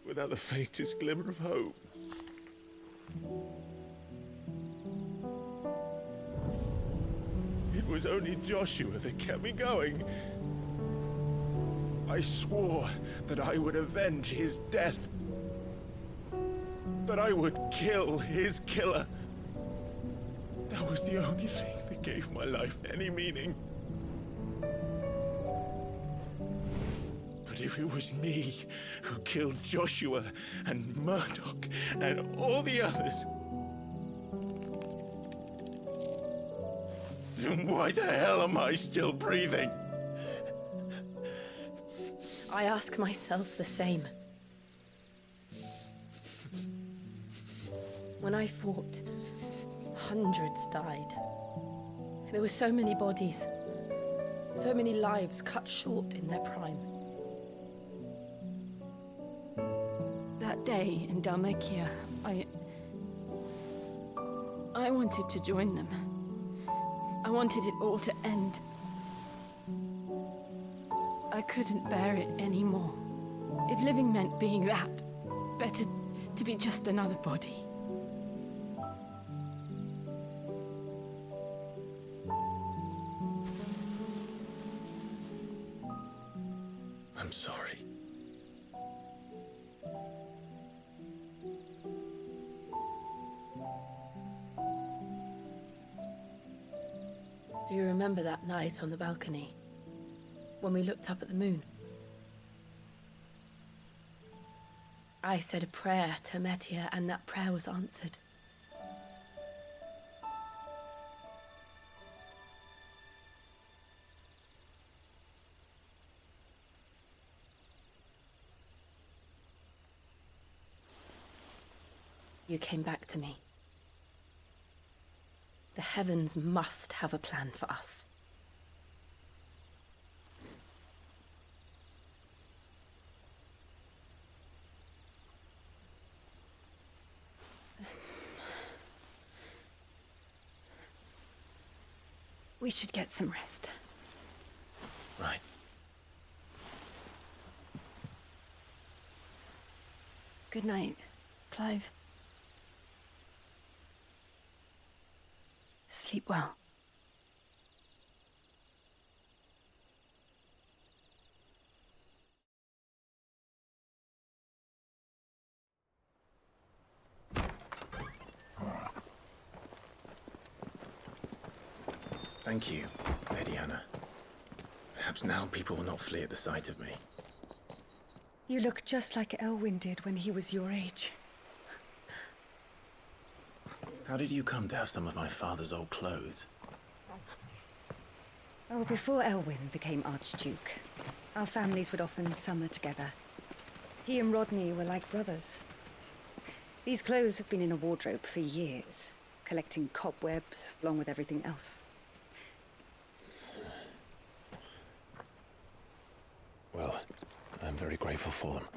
without the faintest glimmer of hope. It was only Joshua that kept me going. I swore that I would avenge his death. That I would kill his killer. That was the only thing that gave my life any meaning. But if it was me who killed Joshua and Murdoch and all the others, then why the hell am I still breathing? I ask myself the same. When I fought, hundreds died. There were so many bodies, so many lives cut short in their prime. That day in Dhalmekia, I wanted to join them. I wanted it all to end. I couldn't bear it anymore. If living meant being that, better to be just another body. I'm sorry. Do you remember that night on the balcony, when we looked up at the moon? I said a prayer to Metia, and that prayer was answered. You came back to me. The heavens must have a plan for us. We should get some rest. Right. Good night, Clive. Sleep well. Thank you, Lady Hannah. Perhaps now people will not flee at the sight of me. You look just like Elwyn did when he was your age. How did you come to have some of my father's old clothes? Oh, before Elwyn became Archduke, our families would often summer together. He and Rodney were like brothers. These clothes have been in a wardrobe for years, collecting cobwebs along with everything else. Well, I'm very grateful for them.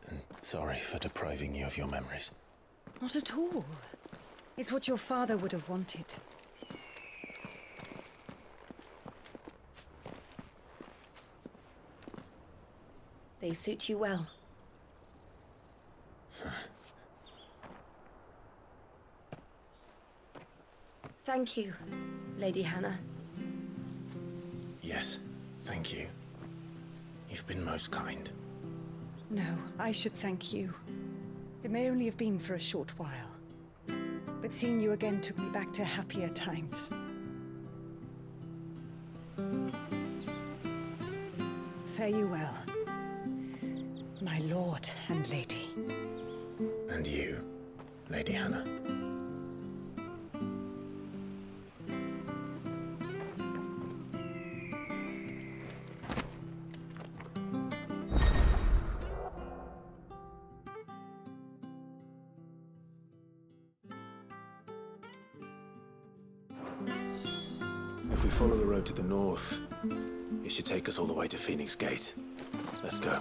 And sorry for depriving you of your memories. Not at all. It's what your father would have wanted. They suit you well. Thank you, Lady Hannah. Yes, thank you. You've been most kind. No, I should thank you. It may only have been for a short while, but seeing you again took me back to happier times. Fare you well, my lord and lady. And you, Lady Hannah. If we follow the road to the north, it should take us all the way to Phoenix Gate. Let's go.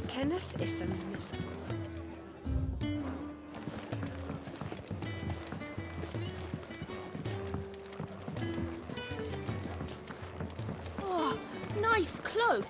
Kenneth is a... Oh, nice cloak.